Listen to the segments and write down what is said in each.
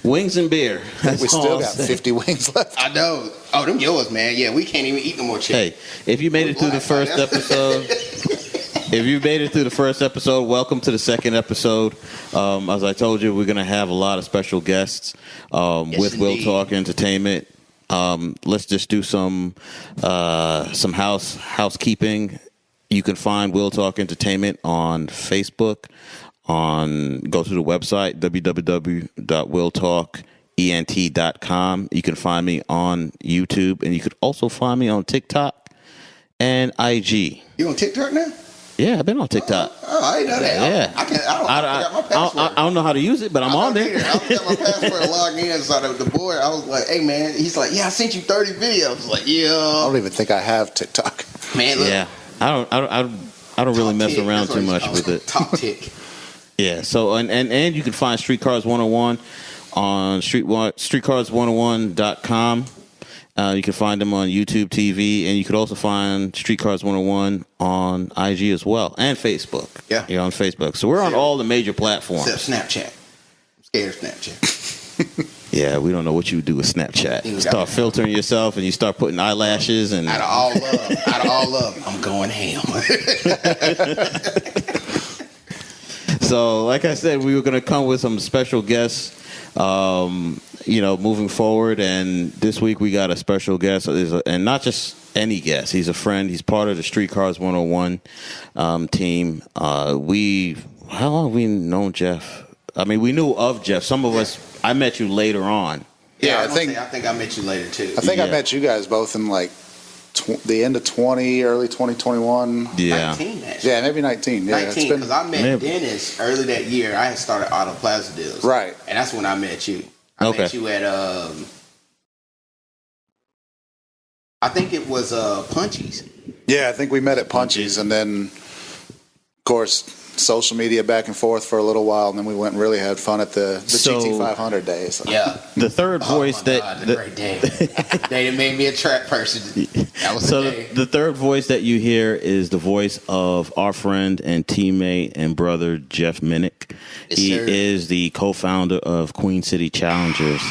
Wings and beer. We still got 50 wings left. I know. Oh, them yours, man. Yeah, we can't even eat no more chicken. Hey, if you made it through the first episode, welcome to the second episode. As I told you, we're going to have a lot of special guests with Will Talk Entertainment. Let's just do some housekeeping. You can find Will Talk Entertainment on Facebook. Go to the website www.willtalkent.com. You can find me on YouTube, and you could also find me on TikTok and IG. You on TikTok now? Yeah, I've been on TikTok. I didn't know that. Yeah, I forgot my password. I don't know how to use it, but I'm on there. I got my password logged in, so the boy, I was like, "Hey, man," he's like, "Yeah, I sent you 30 videos." I was like, "Yeah." I don't even think I have TikTok. Man, look. Yeah, I don't really mess around too much with it. Top tick. Yeah, so and you can find StreetCars101 on StreetCars101.com. You can find them on YouTube TV, and you could also find StreetCars101 on IG as well, and Facebook. Yeah. You're on Facebook. So we're on all the major platforms. Except Snapchat. I'm scared of Snapchat. Yeah, we don't know what you do with Snapchat. You start filtering yourself, and you start putting eyelashes. And out of all love, I'm going ham. So, like I said, we were going to come with some special guests, moving forward. And this week we got a special guest, and not just any guest. He's a friend. He's part of the StreetCars101 team. How long have we known Jeff? I mean, we knew of Jeff. Some of us, I met you later on. Yeah, I think I met you later too. I think I met you guys both in like the end of 20, early 2021. Yeah. 19, actually. Yeah, maybe 19. Yeah, 19, because I met Dennis early that year. I had started Auto Plaza deals. Right. And that's when I met you. I met you at, I think it was Punchy's. Yeah, I think we met at Punchy's, and then, of course, social media back and forth for a little while, and then we went and really had fun at the GT500 days. So. Yeah. The third voice the great day. They made me a track person. That was the day. The third voice that you hear is the voice of our friend and teammate and brother, Jeff Minnick. Yes, he sir. is the co-founder of Queen City Challengers.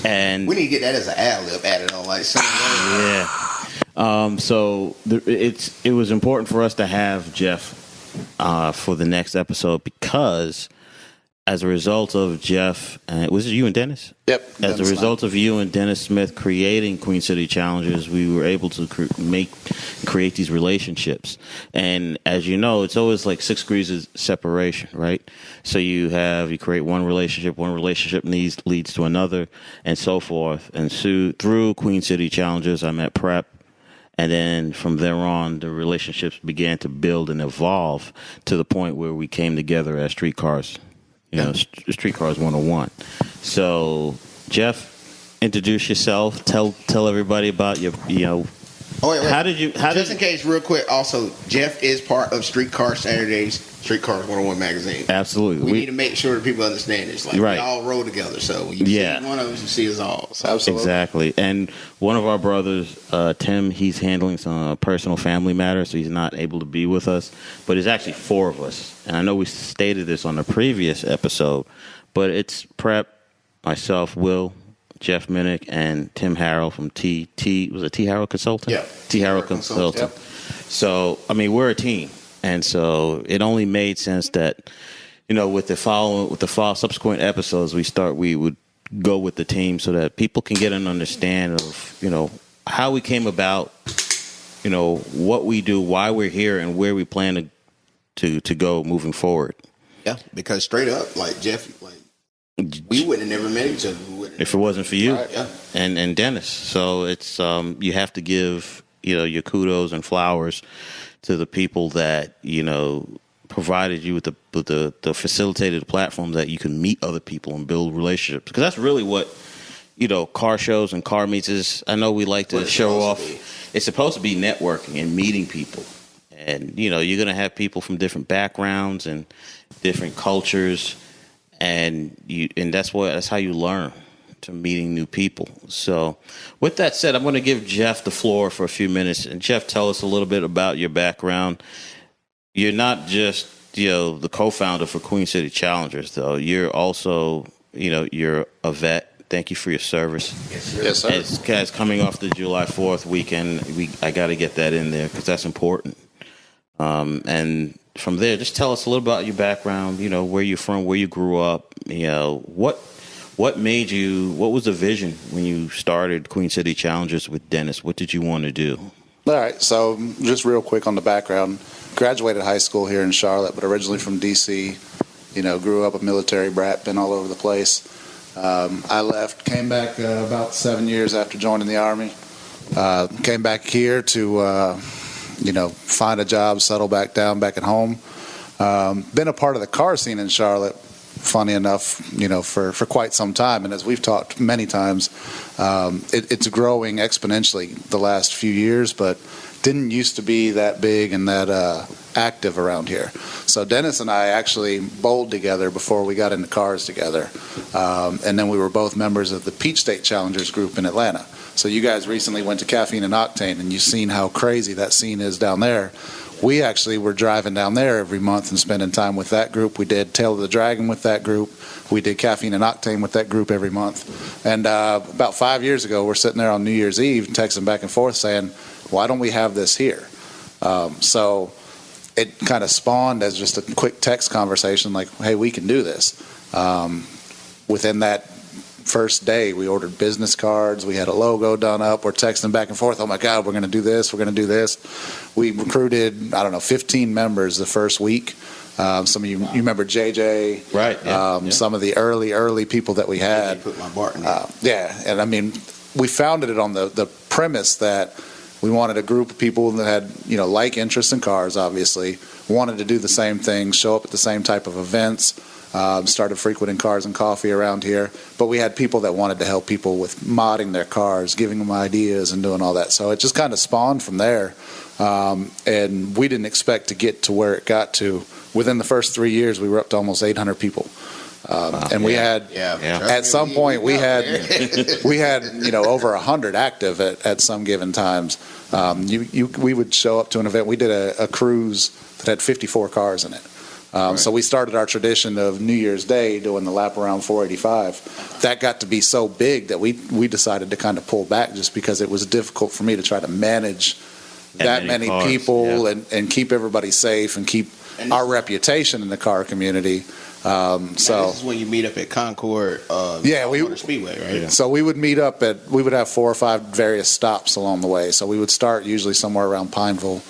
And we need to get that as an ad-lib added on, like something. Yeah. It was important for us to have Jeff for the next episode because as a result of Jeff, was it you and Dennis? Yep. As a result of you and Dennis Smith creating Queen City Challengers, we were able to create these relationships. And as you know, it's always like 6 degrees of separation, right? So you create one relationship leads to another, and so forth. And so through Queen City Challengers, I met Prep. And then from there on, the relationships began to build and evolve to the point where we came together as StreetCars. StreetCars101. So, Jeff, introduce yourself. Tell everybody about your. Oh, wait. Just in case, real quick. Also, Jeff is part of Streetcar Saturdays, StreetCars101 magazine. Absolutely. We need to make sure that people understand this. Like we all roll together. So when you see one of us, you see us all. So. Absolutely. Exactly. And one of our brothers, Tim, he's handling some personal family matters, so he's not able to be with us. But there's actually 4 of us. And I know we stated this on the previous episode, but it's Prep, myself, Will, Jeff Minnick, and Tim Harrell from T Harrell Consulting? Yeah. T Harrell Consulting. Yep. So, I mean, we're a team. And so it only made sense that, with the subsequent episodes we would go with the team so that people can get an understanding of, how we came about, what we do, why we're here, and where we plan to go moving forward. Yeah, because straight up, like Jeff, we wouldn't have never met each other if it wasn't for you, right, yeah. and Dennis. So it's you have to give your kudos and flowers to the people that provided you with the facilitated platform that you can meet other people and build relationships, because that's really what car shows and car meets is. I know we like to show off. It's supposed to be networking and meeting people, and you're going to have people from different backgrounds and different cultures, and that's how you learn, to meeting new people. So with that said, I'm going to give Jeff the floor for a few minutes. And Jeff, tell us a little bit about your background. You're not just, the co-founder for Queen City Challengers, though. You're also, you're a vet. Thank you for your service. Yes, sir. As coming off the July 4th weekend, I got to get that in there because that's important. And from there, just tell us a little about your background. Where you're from, where you grew up. What made you? What was the vision when you started Queen City Challengers with Dennis? What did you want to do? All right, so just real quick on the background. Graduated high school here in Charlotte, but originally from D.C. Grew up a military brat, been all over the place. I left, came back about 7 years after joining the Army. Came back here to, find a job, settle back down, back at home. Been a part of the car scene in Charlotte, funny enough, for quite some time. And as we've talked many times, it's growing exponentially the last few years, but didn't used to be that big and that active around here. So Dennis and I actually bowled together before we got into cars together. And then we were both members of the Peach State Challengers group in Atlanta. So you guys recently went to Caffeine and Octane, and you've seen how crazy that scene is down there. We actually were driving down there every month and spending time with that group. We did Tail of the Dragon with that group. We did Caffeine and Octane with that group every month. And about 5 years ago, we're sitting there on New Year's Eve texting back and forth saying, why don't we have this here? So it kind of spawned as just a quick text conversation like, hey, we can do this. Within that first day, we ordered business cards. We had a logo done up. We're texting back and forth. Oh, my God, we're going to do this. We're going to do this. We recruited, 15 members the first week. Some of you remember JJ. Right. Yeah, Some of the early people that we had. JJ put my Barton in. And we founded it on the premise that we wanted a group of people that had, like interests in cars, obviously, wanted to do the same thing, show up at the same type of events, started frequenting Cars and Coffee around here. But we had people that wanted to help people with modding their cars, giving them ideas and doing all that. So it just kind of spawned from there. And we didn't expect to get to where it got to. Within the first 3 years, we were up to almost 800 people. And we had, at some point, we had over 100 active at some given times. We would show up to an event. We did a cruise that had 54 cars in it. So we started our tradition of New Year's Day doing the lap around 485. That got to be so big that we decided to kind of pull back just because it was difficult for me to try to manage that many people and keep everybody safe and keep our reputation in the car community. So this is when you meet up at Concord, Motor Speedway, right? Yeah. So we would meet up we would have 4 or 5 various stops along the way. So we would start usually somewhere around Pineville.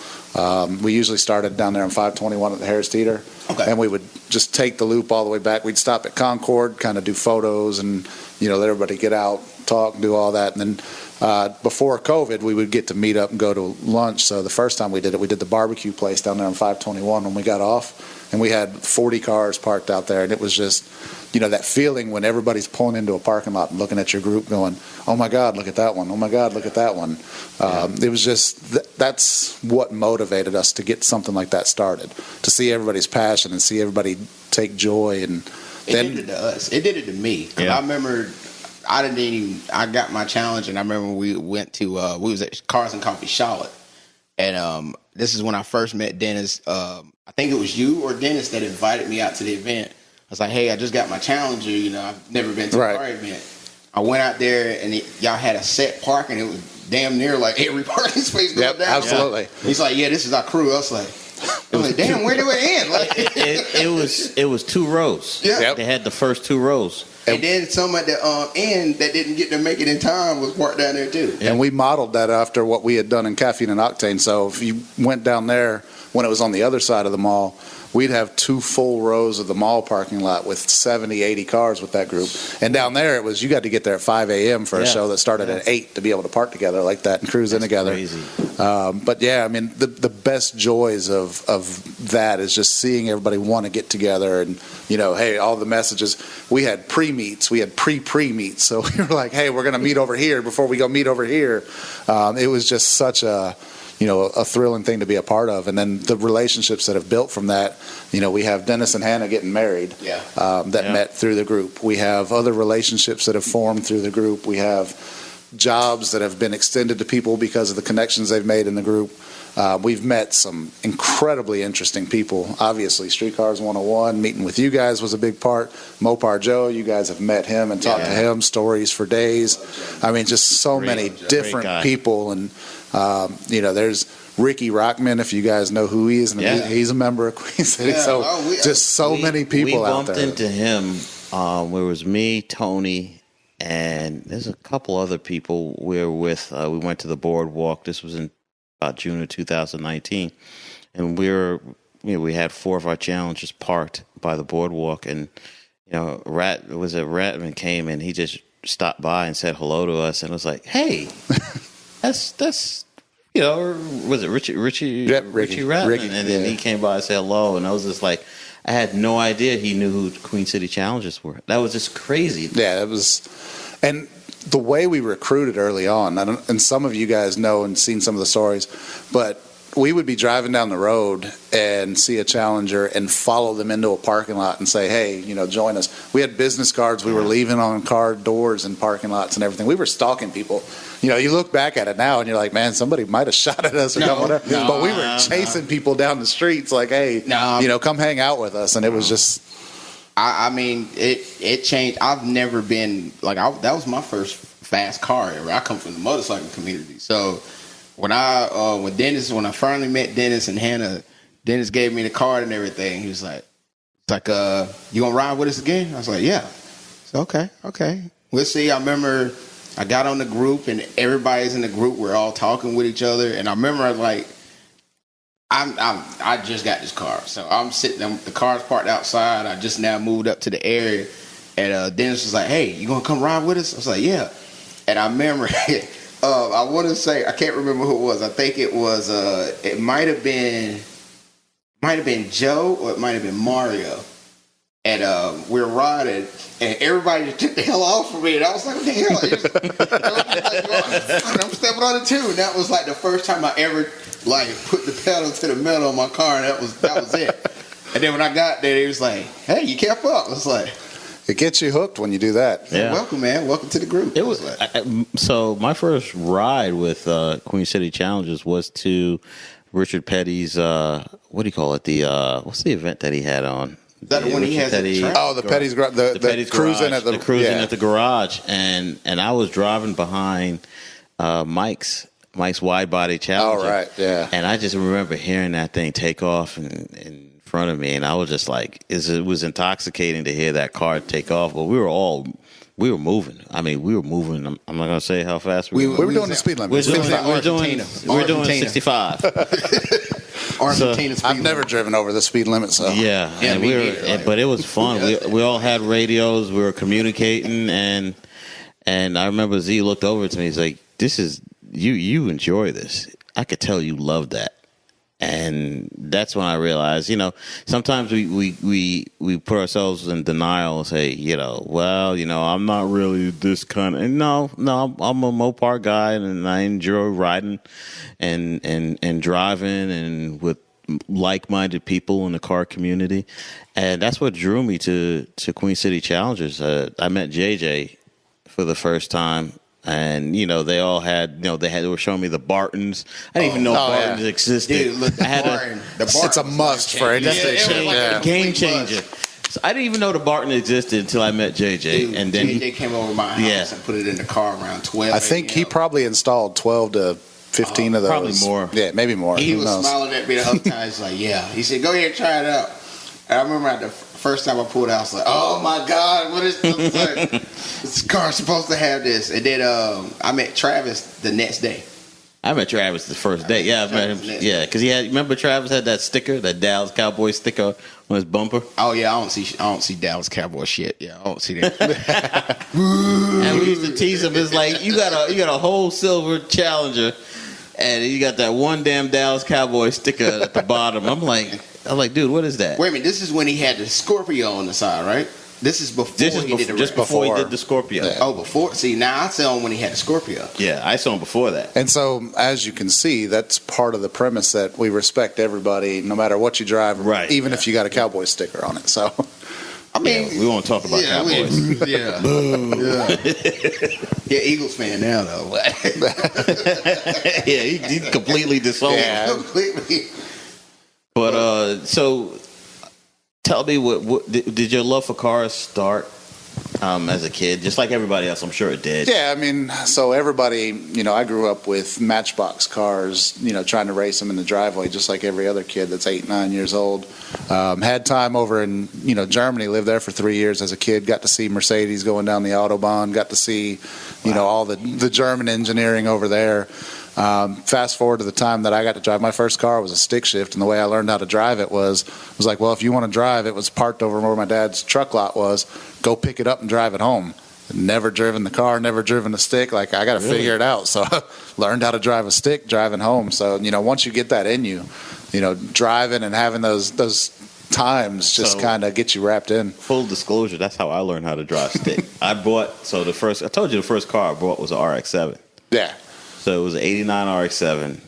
We usually started down there on 521 at the Harris Teeter. Okay. And we would just take the loop all the way back. We'd stop at Concord, kind of do photos and, let everybody get out, talk, do all that. And then before COVID, we would get to meet up and go to lunch. So the first time we did the barbecue place down there on 521 when we got off. And we had 40 cars parked out there. And it was just, that feeling when everybody's pulling into a parking lot and looking at your group going, oh, my God, look at that one. Oh, my God, look at that one. It was just that's what motivated us to get something like that started, to see everybody's passion and see everybody take joy. And then, it did it to us. It did it to me. I remember I got my challenge, and I remember we went to, we was at Cars and Coffee Charlotte. And this is when I first met Dennis. I think it was you or Dennis that invited me out to the event. I was like, hey, I just got my Challenger. I've never been to a car event. I went out there, and y'all had a set parking. It was damn near like every parking space going down. Absolutely. Yeah. He's like, yeah, this is our crew. I was like, damn, where do it end? Like, it was 2 rows. Yeah. Yep. They had the first 2 rows. And then some at the end that didn't get to make it in time was parked down there too. And we modeled that after what we had done in Caffeine and Octane. So if you went down there when it was on the other side of the mall, we'd have 2 full rows of the mall parking lot with 70, 80 cars with that group. And down there, it was you got to get there at 5 a.m. for a show that started at 8 to be able to park together like that and cruise in together. Crazy. But the best joys of that is just seeing everybody want to get together and, hey, all the messages. We had pre-meets. We had pre-meets. So we were like, hey, we're going to meet over here before we go meet over here. It was just such a thrilling thing to be a part of. And then the relationships that have built from that, we have Dennis and Hannah getting married met through the group. We have other relationships that have formed through the group. We have jobs that have been extended to people because of the connections they've made in the group. We've met some incredibly interesting people. Obviously, StreetCars101, meeting with you guys was a big part. Mopar Joe, you guys have met him and talked to him, stories for days. I mean, just so many different people. And, there's Ricky Rockman, if you guys know who he is. And he's a member of Queen City. Many people out there. We bumped into him where it was me, Tony, and there's a couple other people we were with. We went to the boardwalk. This was in about June of 2019, and we had 4 of our challenges parked by the boardwalk, and Ratman came and he just stopped by and said hello to us, and was like, "Hey, that's was it Richie Ratman?" Ricky, and then he came by and said hello, and I was just like, I had no idea he knew who Queen City Challengers were. That was just crazy. Yeah, it was, and the way we recruited early on, and some of you guys know and seen some of the stories, but we would be driving down the road and see a challenger and follow them into a parking lot and say, "Hey, join us." We had business cards we were leaving on car doors and parking lots and everything. We were stalking people. You look back at it now and you're like, man, somebody might have shot at us or whatever. But we were chasing people down the streets like, hey, come hang out with us. And it was just... I mean, it changed. I've never been that was my first fast car ever. I come from the motorcycle community, so when I finally met Dennis and Hannah, Dennis gave me the card and everything. He was like, "You gonna ride with us again?" I was like, "Yeah." So okay, we'll see. I remember I got on the group and everybody's in the group. We're all talking with each other, and I remember I just got this car, so I'm sitting. The car's parked outside. I just now moved up to the area, and Dennis was like, "Hey, you gonna come ride with us?" I was like, "Yeah." And I remember, I want to say, I can't remember who it was. I think it was. It might have been Joe or it might have been Mario. And we were riding, and everybody just took the hell off of me, and I was like, "What the hell?" I'm stepping on it too, and that was like the first time I ever put the pedal to the metal on my car, and that was it. And then when I got there, he was like, "Hey, you kept up." I was like, it gets you hooked when you do that. Yeah. Welcome, man. Welcome to the group. It was so my first ride with Queen City Challengers was to Richard Petty's what do you call it? What's the event that he had on? Is that the one he has at the track? Oh, the Petty's garage. The Petty's cruising garage, at the cruising at the garage, and I was driving behind Mike's wide body Challenger. Oh, right, yeah. And I just remember hearing that thing take off in front of me, and I was just like, it was intoxicating to hear that car take off. But we were moving. I mean, we were moving. I'm not gonna say how fast we were. We were doing the speed limit. We're doing 65. Argentina. I've never driven over the speed limit, so yeah, and but it was fun. We all had radios. We were communicating, and I remember Z looked over to me. He's like, "This is you enjoy this. I could tell you love that." And that's when I realized, sometimes we put ourselves in denial and say, I'm not really this kind of. And no, I'm a Mopar guy, and I enjoy riding and driving and with like-minded people in the car community, and that's what drew me to Queen City Challengers. I met JJ for the first time. And they all had, they were showing me the Bartons. I didn't even know Bartons existed. Dude, look, it's a must for any station. A game changer. So I didn't even know the Barton existed until I met JJ. Dude, and then JJ came over my house and put it in the car around 12. I think he probably installed 12 to 15 of those. Probably more. Yeah, maybe more. He was smiling at me the whole time. He's like, "Yeah." He said, "Go ahead and try it out." And I remember at the first time I pulled out, I was like, "Oh my God, what is this? This car's supposed to have this." And then I met Travis the next day. I met Travis the first day. Yeah, I met him. Yeah, because remember Travis had that sticker, that Dallas Cowboy sticker on his bumper. Oh yeah, I don't see Dallas Cowboy shit. Yeah, I don't see that. And we used to tease him. It's like you got a whole silver Challenger, and you got that one damn Dallas Cowboy sticker at the bottom. I'm like, dude, what is that? Wait a minute, this is when he had the Scorpio on the side, right? This is before he did the Scorpio. Yeah. Oh, before. See, now I saw him when he had the Scorpio. Yeah, I saw him before that. And so, as you can see, that's part of the premise that we respect everybody, no matter what you drive, right? Even if you got a cowboy sticker on it. So, I mean, we won't talk about Cowboys. Yeah. Yeah, Eagles fan now though. Yeah, he's completely disowned. Yeah, completely. But so, tell me, what did your love for cars start as a kid? Just like everybody else, I'm sure it did. Yeah, I mean, so everybody, I grew up with Matchbox cars, trying to race them in the driveway, just like every other kid that's 8, 9 years old. Had time over in, Germany, lived there for 3 years as a kid, got to see Mercedes going down the Autobahn, got to see, all the German engineering over there. Fast forward to the time that I got to drive my first car was a stick shift, and the way I learned how to drive it was like, well, if you want to drive, it was parked over where my dad's truck lot was, go pick it up and drive it home. Never driven the car, never driven a stick. Like, I got to figure it out. So I learned how to drive a stick driving home. So, once you get that in you, driving and having those times just kind of get you wrapped in. Full disclosure, that's how I learned how to drive stick. I told you the first car I bought was an RX-7. Yeah. So it was an 89 RX-7.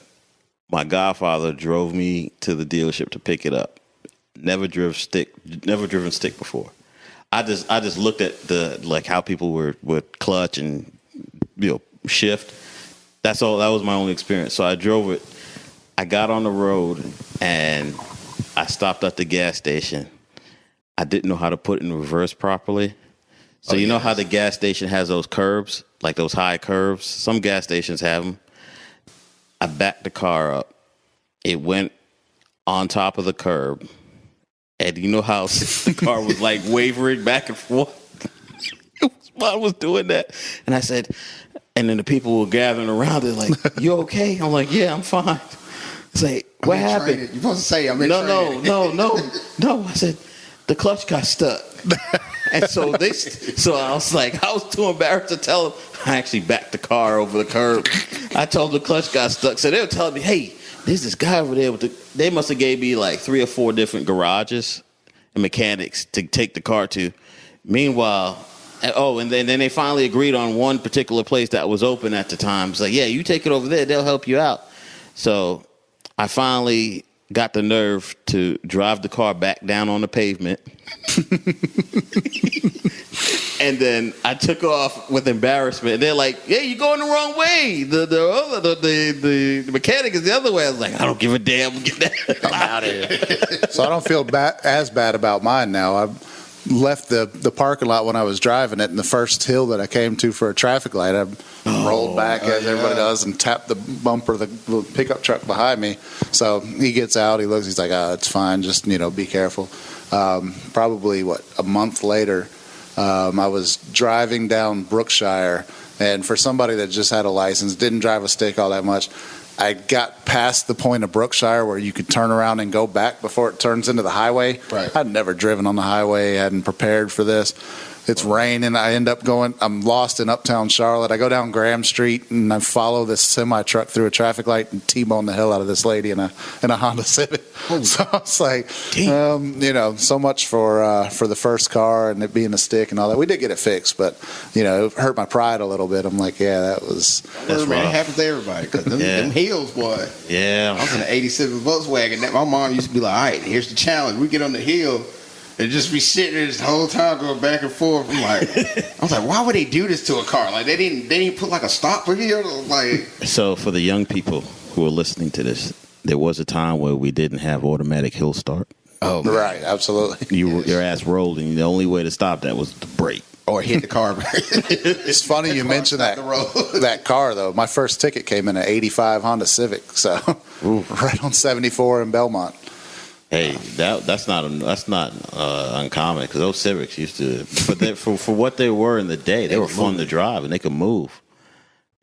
My godfather drove me to the dealership to pick it up. Never driven stick before. I just looked at how people would clutch and shift. That's all. That was my only experience. So I drove it. I got on the road and I stopped at the gas station. I didn't know how to put it in reverse properly. So you know how the gas station has those curbs, like those high curves? Some gas stations have them. I backed the car up. It went on top of the curb. And you know how the car was like wavering back and forth? I was doing that. And I said, and then the people were gathering around. They're like, you okay? I'm like, yeah, I'm fine. It's like, what happened? You're supposed to say, I'm in training. No. I said, the clutch got stuck. And so I was like, I was too embarrassed to tell them. I actually backed the car over the curb. I told them the clutch got stuck. So they were telling me, hey, there's this guy over there they must have gave me like 3 or 4 different garages and mechanics to take the car to. Meanwhile, and then they finally agreed on one particular place that was open at the time. It's like, yeah, you take it over there, they'll help you out. So I finally got the nerve to drive the car back down on the pavement. And then I took off with embarrassment. And they're like, "Yeah, you're going the wrong way. The mechanic is the other way." I was like, "I don't give a damn. Get that out of here." So I don't feel as bad about mine now. I left the parking lot when I was driving it, and the first hill that I came to for a traffic light, I rolled back as everybody does and tapped the bumper of the pickup truck behind me. So he gets out, he looks, he's like, it's fine, just be careful. Probably a month later, I was driving down Brookshire, and for somebody that just had a license, didn't drive a stick all that much, I got past the point of Brookshire where you could turn around and go back before it turns into the highway. Right. I'd never driven on the highway, hadn't prepared for this. It's raining. I end up I'm lost in uptown Charlotte. I go down Graham Street and I follow this semi truck through a traffic light and T-bone the hell out of this lady in a Honda Civic. So I was like, so much for the first car and it being a stick and all that. We did get it fixed, but it hurt my pride a little bit. I'm like, that's rough. It happens to everybody because them heels, boy. Yeah, I was in an '87 Volkswagen. My mom used to be like, "All right, here's the challenge. We get on the hill." And just be sitting there this whole time going back and forth. I was like, why would they do this to a car? Like they didn't put like a stop for here. Like, so for the young people who are listening to this, there was a time where we didn't have automatic hill start. Oh, right, absolutely. Your ass rolled, and the only way to stop that was to brake or hit the car. It's funny you mentioned that car though. My first ticket came in an '85 Honda Civic, so right on 74 in Belmont. Hey, that's not uncommon because those Civics used to, for what they were in the day, they were fun to drive and they could move.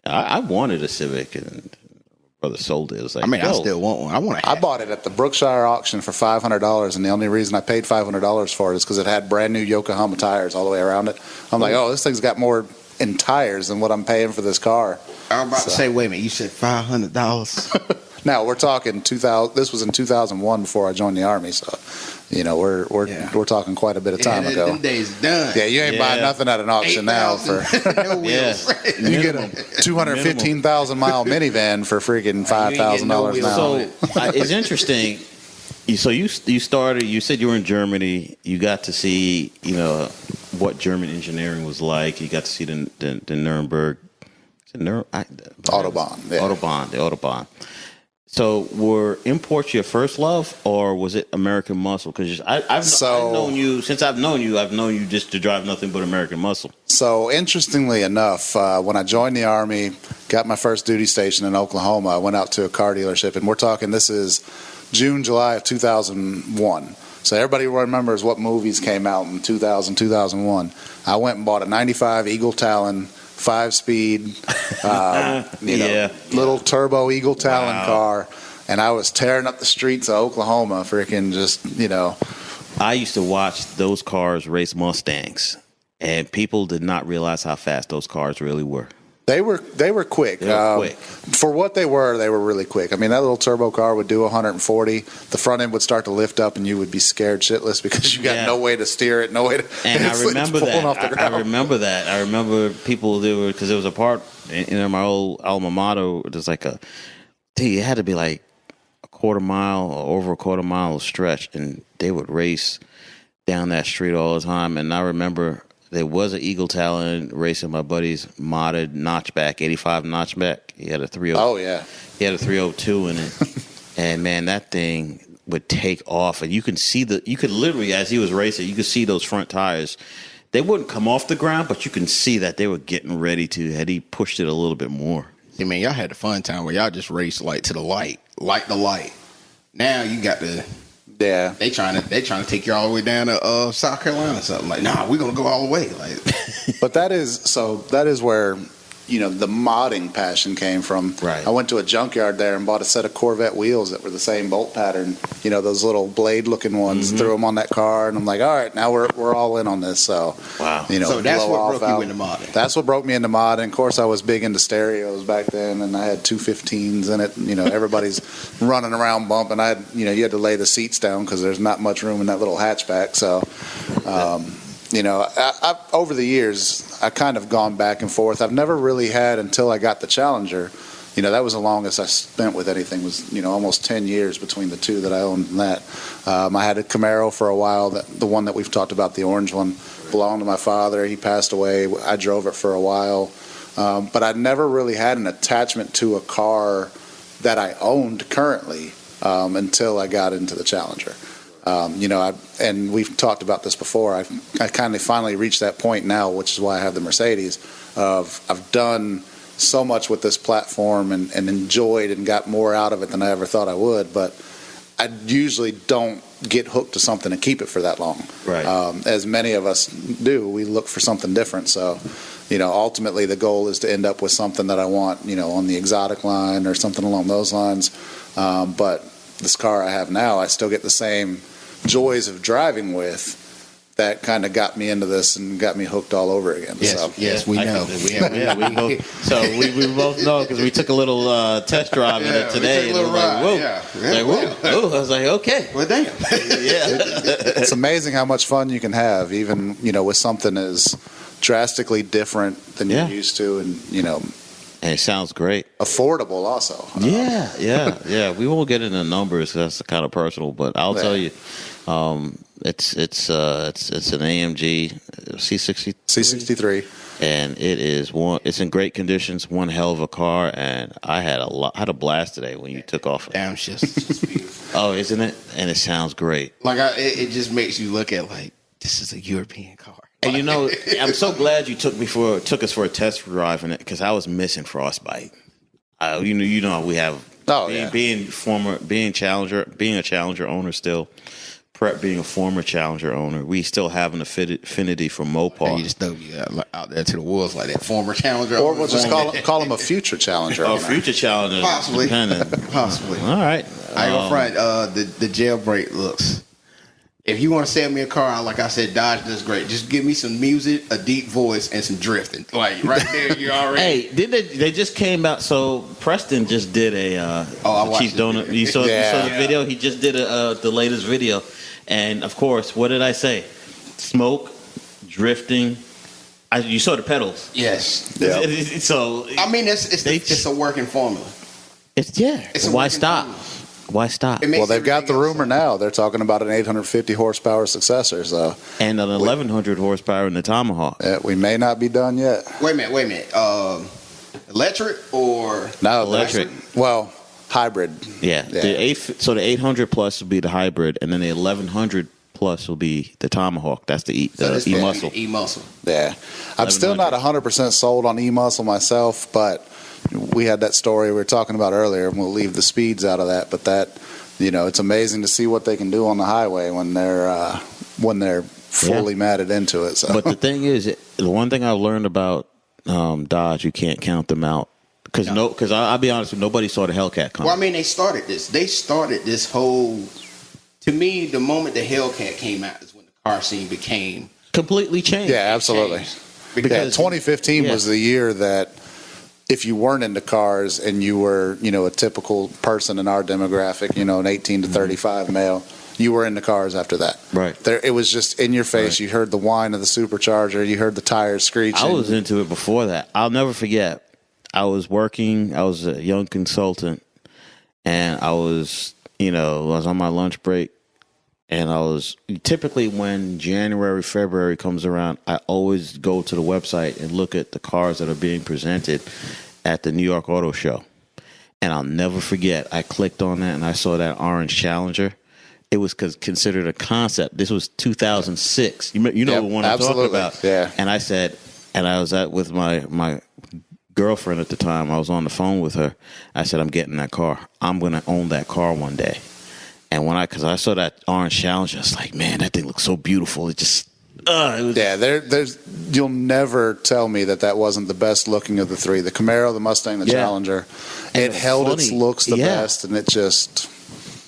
I wanted a Civic and my brother sold it. It was like, I still want one. I bought it at the Brookshire auction for $500, and the only reason I paid $500 for it is because it had brand new Yokohama tires all the way around it. I'm like, this thing's got more in tires than what I'm paying for this car. I was about to say, wait a minute, you said $500. Now we're talking 2000. This was in 2001 before I joined the Army, so we're talking quite a bit of time ago. Them days done. Yeah, you ain't buying nothing at an auction now for no wheels. You get a 215,000 mile minivan for freaking $5,000 now. So it's interesting. So you started. You said you were in Germany. You got to see, what German engineering was like. You got to see the Nuremberg, Autobahn. Yeah. The Autobahn. So were imports your first love, or was it American muscle? Because I've known you since I've known you just to drive nothing but American muscle. So interestingly enough, when I joined the Army, got my first duty station in Oklahoma, I went out to a car dealership, and we're talking this is June, July of 2001. So everybody remembers what movies came out in 2000, 2001. I went and bought a 95 Eagle Talon 5-speed, little turbo Eagle Talon car, and I was tearing up the streets of Oklahoma, freaking just. I used to watch those cars race Mustangs, and people did not realize how fast those cars really were. They were quick. For what they were really quick. I mean, that little turbo car would do 140. The front end would start to lift up, and you would be scared shitless because you got no way to steer it, no way to. And I remember that. I remember that. I remember people because there was a part in my old alma mater. There's like it had to be like a quarter mile or over a quarter mile stretch, and they would race down that street all the time. And I remember. There was an Eagle Talon racing my buddy's modded notchback, 85 notchback. He had a 302. Oh, yeah. He had a 302 in it. And, man, that thing would take off. And you could literally, as he was racing, you could see those front tires. They wouldn't come off the ground, but you can see that they were getting ready to, had he pushed it a little bit more. I mean, y'all had a fun time where y'all just raced to the light. Now you got the... Yeah, they trying to take you all the way down to South Carolina or something. Like, nah, we're gonna go all the way. Like, but that is where the modding passion came from. Right. I went to a junkyard there and bought a set of Corvette wheels that were the same bolt pattern. Those little blade looking ones. Mm-hmm. Threw them on that car, and I'm like, all right, now we're all in on this. So wow. So that's what broke you into modding. That's what broke me into modding. Of course, I was big into stereos back then, and I had 215s in it. Everybody's running around bumping. You had to lay the seats down because there's not much room in that little hatchback. So. I over the years, I kind of gone back and forth. I've never really had until I got the Challenger. That was the longest I spent with anything was, almost 10 years between the two that I owned and that. I had a Camaro for a while, the one that we've talked about, the orange one, belonged to my father. He passed away. I drove it for a while. But I never really had an attachment to a car that I owned currently until I got into the Challenger. And we've talked about this before. I kind of finally reached that point now, which is why I have the Mercedes. I've done so much with this platform and enjoyed and got more out of it than I ever thought I would. But I usually don't get hooked to something and keep it for that long. Right. As many of us do, we look for something different. So, ultimately the goal is to end up with something that I want, on the exotic line or something along those lines. But this car I have now, I still get the same joys of driving with that kind of got me into this and got me hooked all over again. Yes, we know. We both know because we took a little test drive in it today. We took a little ride. Whoa. I was like, okay. Well, damn. It's amazing how much fun you can have, even with something as drastically different than you're used to, and and it sounds great. Affordable also. Yeah. We won't get into numbers. That's kind of personal, but I'll tell you, it's an AMG C63, and it is it's in great conditions. One hell of a car, and I had a blast today when you took off. Damn, it's just beautiful. Oh, isn't it? And it sounds great. Like it just makes you look at like this is a European car. And I'm so glad you took us for a test drive in it because I was missing frostbite. We have being a Challenger owner still. Prep being a former Challenger owner, we still have an affinity for Mopar. And you just throw you out there to the wolves like that former Challenger, or we'll just call him a future Challenger. Oh, future Challenger, possibly. All right, I go front. The jailbreak looks. If you want to sell me a car, like I said, Dodge does great. Just give me some music, a deep voice, and some drifting. Like right there, you already. Hey, they just came out? So Preston just did a Chief Donut. You saw the video. He just did the latest video, and of course, what did I say? Smoke, drifting. You saw the pedals. Yes. So I mean, it's a working formula. Why stop? Formula. Why stop? Well, they've got the rumor now. They're talking about an 850 horsepower successor. So and an 1100 horsepower in the Tomahawk. We may not be done yet. Wait a minute. Electric or no electric? Well, hybrid. Yeah. The 800 plus will be the hybrid, and then the 1100 plus will be the Tomahawk. That's the E-Muscle. E-Muscle. Yeah. I'm still not 100% sold on E-Muscle myself, but we had that story we were talking about earlier, and we'll leave the speeds out of that. But that, it's amazing to see what they can do on the highway when they're fully matted into it. So. But the thing is, the one thing I've learned about Dodge, you can't count them out. Because I'll be honest with you, nobody saw the Hellcat coming. Well, I mean, they started this whole. To me, the moment the Hellcat came out is when the car scene became completely changed. Yeah, absolutely. Because 2015 was the year that if you weren't into cars and you were, a typical person in our demographic, an 18 to 35 male, you were into cars after that. Right. It was just in your face. Right. You heard the whine of the supercharger. You heard the tires screeching. I was into it before that. I'll never forget. I was a young consultant, and I was on my lunch break, and I was typically when January, February comes around, I always go to the website and look at the cars that are being presented at the New York Auto Show. And I'll never forget, I clicked on that and I saw that orange Challenger. It was considered a concept. This was 2006. You know the one I'm talking about. Yeah. And I said, and I was with my girlfriend at the time. I was on the phone with her. I said, I'm getting that car. I'm going to own that car one day. And because I saw that orange Challenger, I was like, man, that thing looks so beautiful. It just, it was. Yeah, you'll never tell me that wasn't the best looking of the three. The Camaro, the Mustang, the Challenger. It held its looks the best, and it just.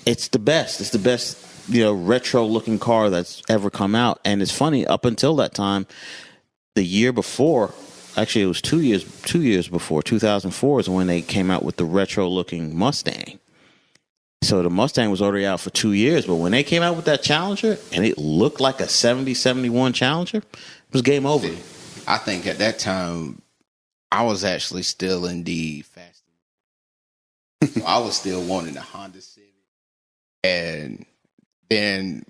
It's the best. It's the best, retro looking car that's ever come out. And it's funny, up until that time, the year before, actually it was 2 years before, 2004 is when they came out with the retro looking Mustang. So the Mustang was already out for 2 years, but when they came out with that Challenger and it looked like a 70, 71 Challenger, it was game over. I think at that time, I was actually still in the fast. So I was still wanting a Honda Civic. And then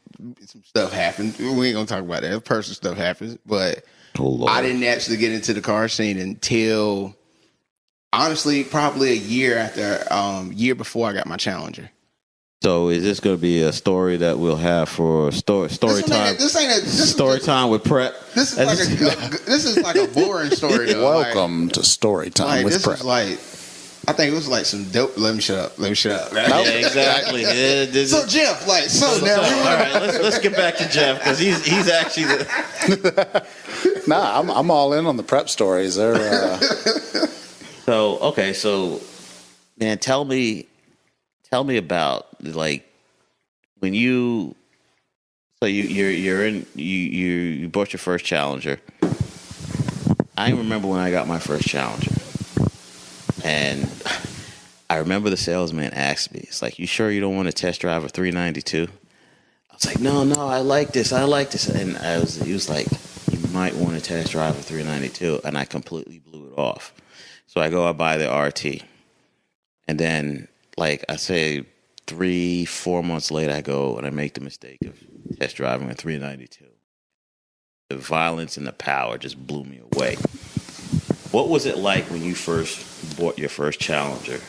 some stuff happened. We ain't going to talk about that. Personal stuff happens. But I didn't actually get into the car scene until, honestly, probably a year before I got my Challenger. So is this going to be a story that we'll have for story time? Story time with Prep. This is like a boring story. Though. Welcome to story time with Prep. I think it was like some dope. Let me shut up. Yeah, exactly. So Jeff, all right, let's get back to Jeff because he's actually the. Nah, I'm all in on the Prep stories. They're. So man, tell me about like when you you bought your first Challenger. I remember when I got my first Challenger, and I remember the salesman asked me, "It's like, you sure you don't want to test drive a 392?" I was like, "No, I like this, and he was like, "You might want to test drive a 392," and I completely blew it off. So I buy the RT. And then, like I say, 3-4 months later, I go and I make the mistake of test driving a 392. The violence and the power just blew me away. What was it like when you first bought your first Challenger?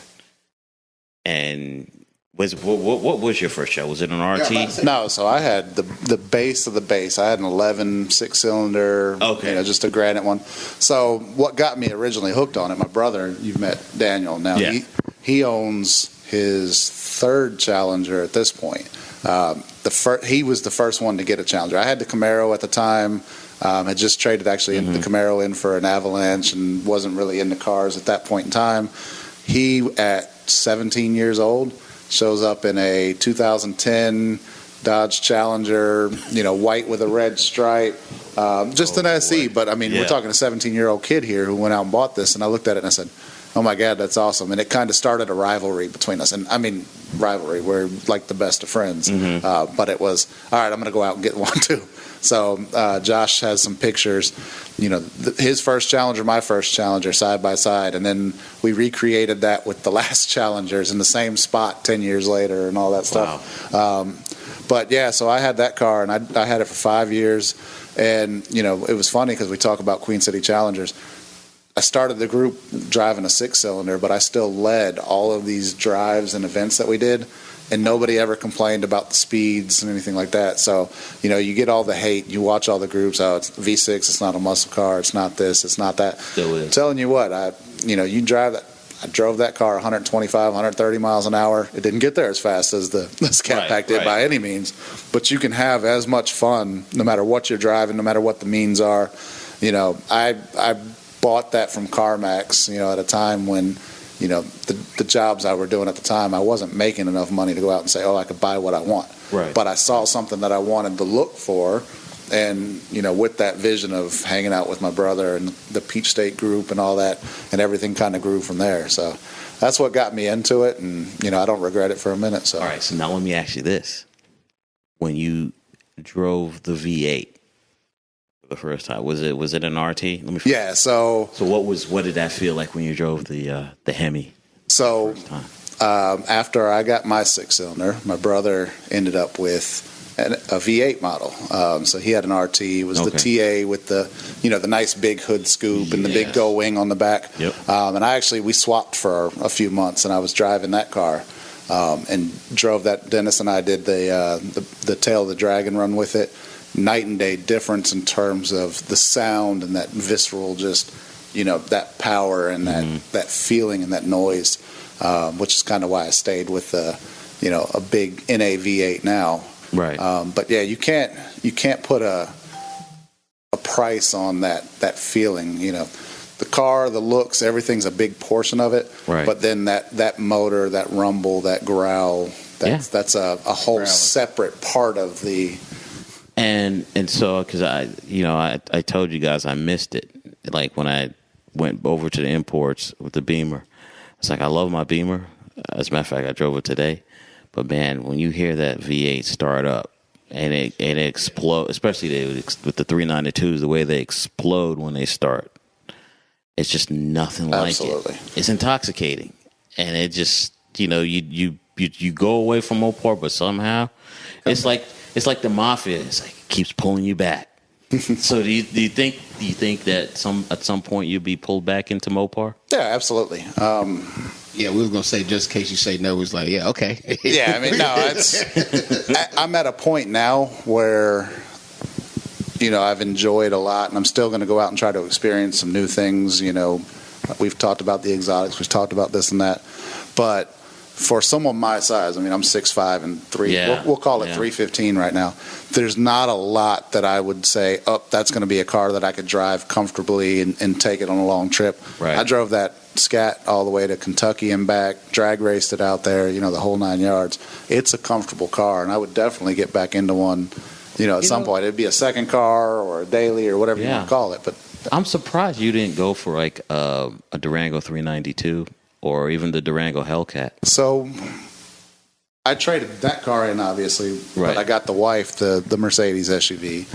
And what was your first Challenger? Was it an RT? No, so I had the base of the base. I had an 11 6-cylinder, just a granite one. So what got me originally hooked on it, my brother, you've met Daniel now. Yeah. He owns his third Challenger at this point. He was the first one to get a Challenger. I had the Camaro at the time. Had just traded the Camaro in for an Avalanche and wasn't really into cars at that point in time. He, at 17 years old, shows up in a 2010 Dodge Challenger, white with a red stripe, just an SE. But I mean, we're talking a 17-year-old kid here who went out and bought this, and I looked at it and I said, "Oh my God, that's awesome!" And it kind of started a rivalry between us. And I mean, rivalry, we're like the best of friends. But it was all right. I'm going to go out and get one too. So Josh has some pictures, his first Challenger, my first Challenger, side by side, and then we recreated that with the last Challengers in the same spot 10 years later and all that stuff. Wow. But yeah, so I had that car, and I had it for 5 years, and it was funny because we talk about Queen City Challengers. I started the group driving a 6-cylinder, but I still led all of these drives and events that we did, and nobody ever complained about the speeds and anything like that. So, you get all the hate. You watch all the groups. Oh, it's V6. It's not a muscle car. It's not this. It's not that. Still is. I'm telling you what, you drive that. I drove that car 125, 130 miles an hour. It didn't get there as fast as the Scat Pack did by any means, but you can have as much fun no matter what you're driving, no matter what the means are. I bought that from CarMax, at a time when, the jobs I were doing at the time, I wasn't making enough money to go out and say, I could buy what I want. Right. But I saw something that I wanted to look for, and, with that vision of hanging out with my brother and the Peach State group and all that, and everything kind of grew from there. So that's what got me into it, and, I don't regret it for a minute. So. All right, so now let me ask you this. When you drove the V8, the first time, was it an RT? Yeah. So what did that feel like when you drove the Hemi? So after I got my 6-cylinder, my brother ended up with a V8 model. So he had an RT. It was the TA with the nice big hood scoop and the big go wing on the back. Yep. And we swapped for a few months, and I was driving that car and drove that. Dennis and I did the Tail of the Dragon run with it. Night and day difference in terms of the sound and that visceral, just that power and that feeling and that noise, which is kind of why I stayed with a big NA V8 now. Right. But yeah, you can't put a price on that feeling. The car, the looks, everything's a big portion of it. Right. But then that motor, that rumble, that growl, that's a whole separate part of the. And so, because I told you guys I missed it. Like when I went over to the imports with the Beamer, it's like I love my Beamer. As a matter of fact, I drove it today. But man, when you hear that V8 start up and it explode, especially with the 392s, the way they explode when they start, it's just nothing like Absolutely. it. It's intoxicating, and it just you go away from Mopar, but somehow it's like the mafia. It's like it keeps pulling you back. So do you think that at some point you'll be pulled back into Mopar? Yeah, absolutely. Yeah, we were gonna say just in case you say no, it was like, yeah, okay. Yeah, I mean, no, I'm at a point now where I've enjoyed a lot, and I'm still going to go out and try to experience some new things. We've talked about the exotics, we've talked about this and that, but for someone my size, I mean, I'm 6'5" and 3. Yeah. We'll call it 315 right now. There's not a lot that I would say, that's going to be a car that I could drive comfortably and take it on a long trip. Right. I drove that Scat all the way to Kentucky and back, drag raced it out there, the whole 9 yards. It's a comfortable car, and I would definitely get back into one, at some point. It'd be a second car or a daily or whatever you want to call it. But I'm surprised you didn't go for like a Durango 392 or even the Durango Hellcat. So I traded that car in, obviously, right. But I got the wife, the Mercedes SUV.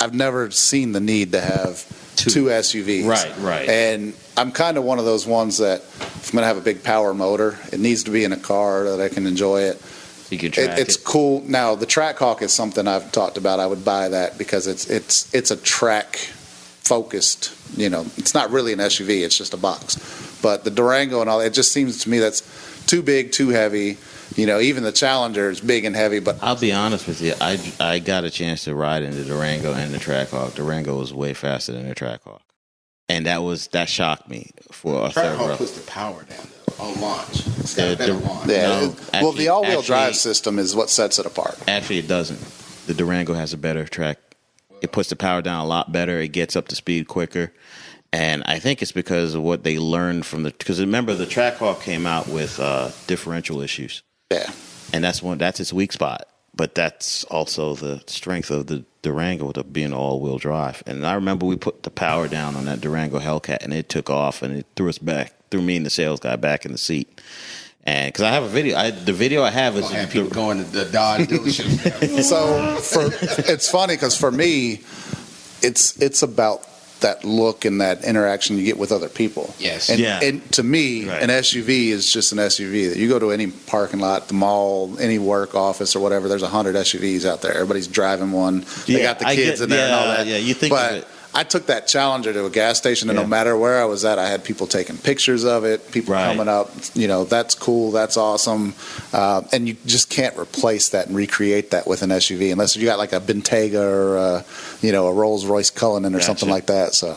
I've never seen the need to have two SUVs. Right. And I'm kind of one of those ones that if I'm going to have a big power motor, it needs to be in a car that I can enjoy it. So you can track it's cool. Now, the Trackhawk is something I've talked about. I would buy that because it's a track focused, it's not really an SUV, it's just a box. But the Durango and all, it just seems to me that's too big, too heavy. Even the Challenger is big and heavy. But I'll be honest with you, I got a chance to ride in the Durango and the Trackhawk. Durango was way faster than the Trackhawk, and that shocked me for a third row. Trackhawk puts the power down though on launch. It's got better launch. Yeah, well, the all-wheel drive system is what sets it apart. Actually, it doesn't. The Durango has a better track. It puts the power down a lot better. It gets up to speed quicker. And I think it's because of what they learned from because remember, the Trackhawk came out with differential issues. Yeah. And that's its weak spot. But that's also the strength of the Durango to being all-wheel drive. And I remember we put the power down on that Durango Hellcat, and it took off, and it threw me and the sales guy back in the seat. And because I have a video, the video I have is people going to the Dodge dealership. So it's funny because for me, it's about that look and that interaction you get with other people. Yes. And to me, an SUV is just an SUV. You go to any parking lot, the mall, any work office or whatever, there's 100 SUVs out there. Everybody's driving one. They got the kids in there and all that. Yeah, you think of it. I took that Challenger to a gas station, and no matter where I was at, I had people taking pictures of it, people coming up, that's cool, that's awesome. And you just can't replace that and recreate that with an SUV unless you got like a Bentayga or, a Rolls-Royce Cullinan or something like that. So.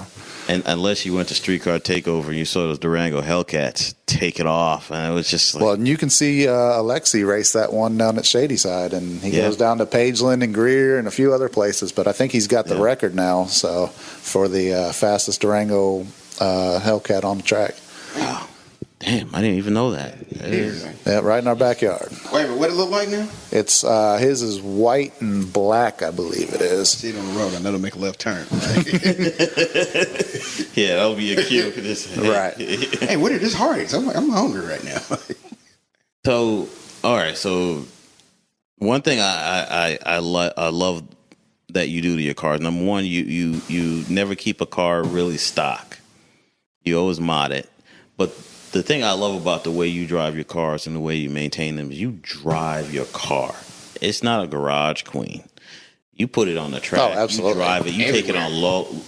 And unless you went to Streetcar Takeover and you saw those Durango Hellcats take it off, and it was just like... Well, and you can see Alexi race that one down at Shadyside, and he goes down to Pageland and Greer and a few other places, but I think he's got the record now, so for the fastest Durango Hellcat on the track. Wow. Damn, I didn't even know that. Yeah, right in our backyard. Wait a minute, what it look like now? It's his is white and black, I believe it is. See it on the road, I know it'll make a left turn. Yeah, that'll be a cue. Right. Hey, what is this Hardee's? I'm hungry right now. So, all right. So, one thing I love that you do to your cars. Number one, you never keep a car really stock. You always mod it. But the thing I love about the way you drive your cars and the way you maintain them is you drive your car. It's not a garage queen. You put it on the track. Oh, absolutely. You drive it. You take it on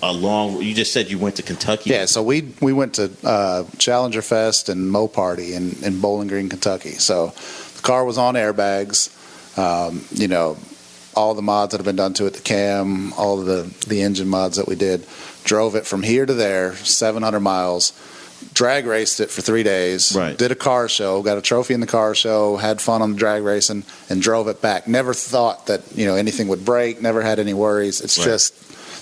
a long. You just said you went to Kentucky. Yeah, so we went to Challenger Fest and Mo Party in Bowling Green, Kentucky. So the car was on airbags. All the mods that have been done to it, the cam, all of the engine mods that we did. Drove it from here to there, 700 miles. Drag raced it for 3 days. Right. Did a car show, got a trophy in the car show, had fun on the drag racing, and drove it back. Never thought that anything would break. Never had any worries. It's just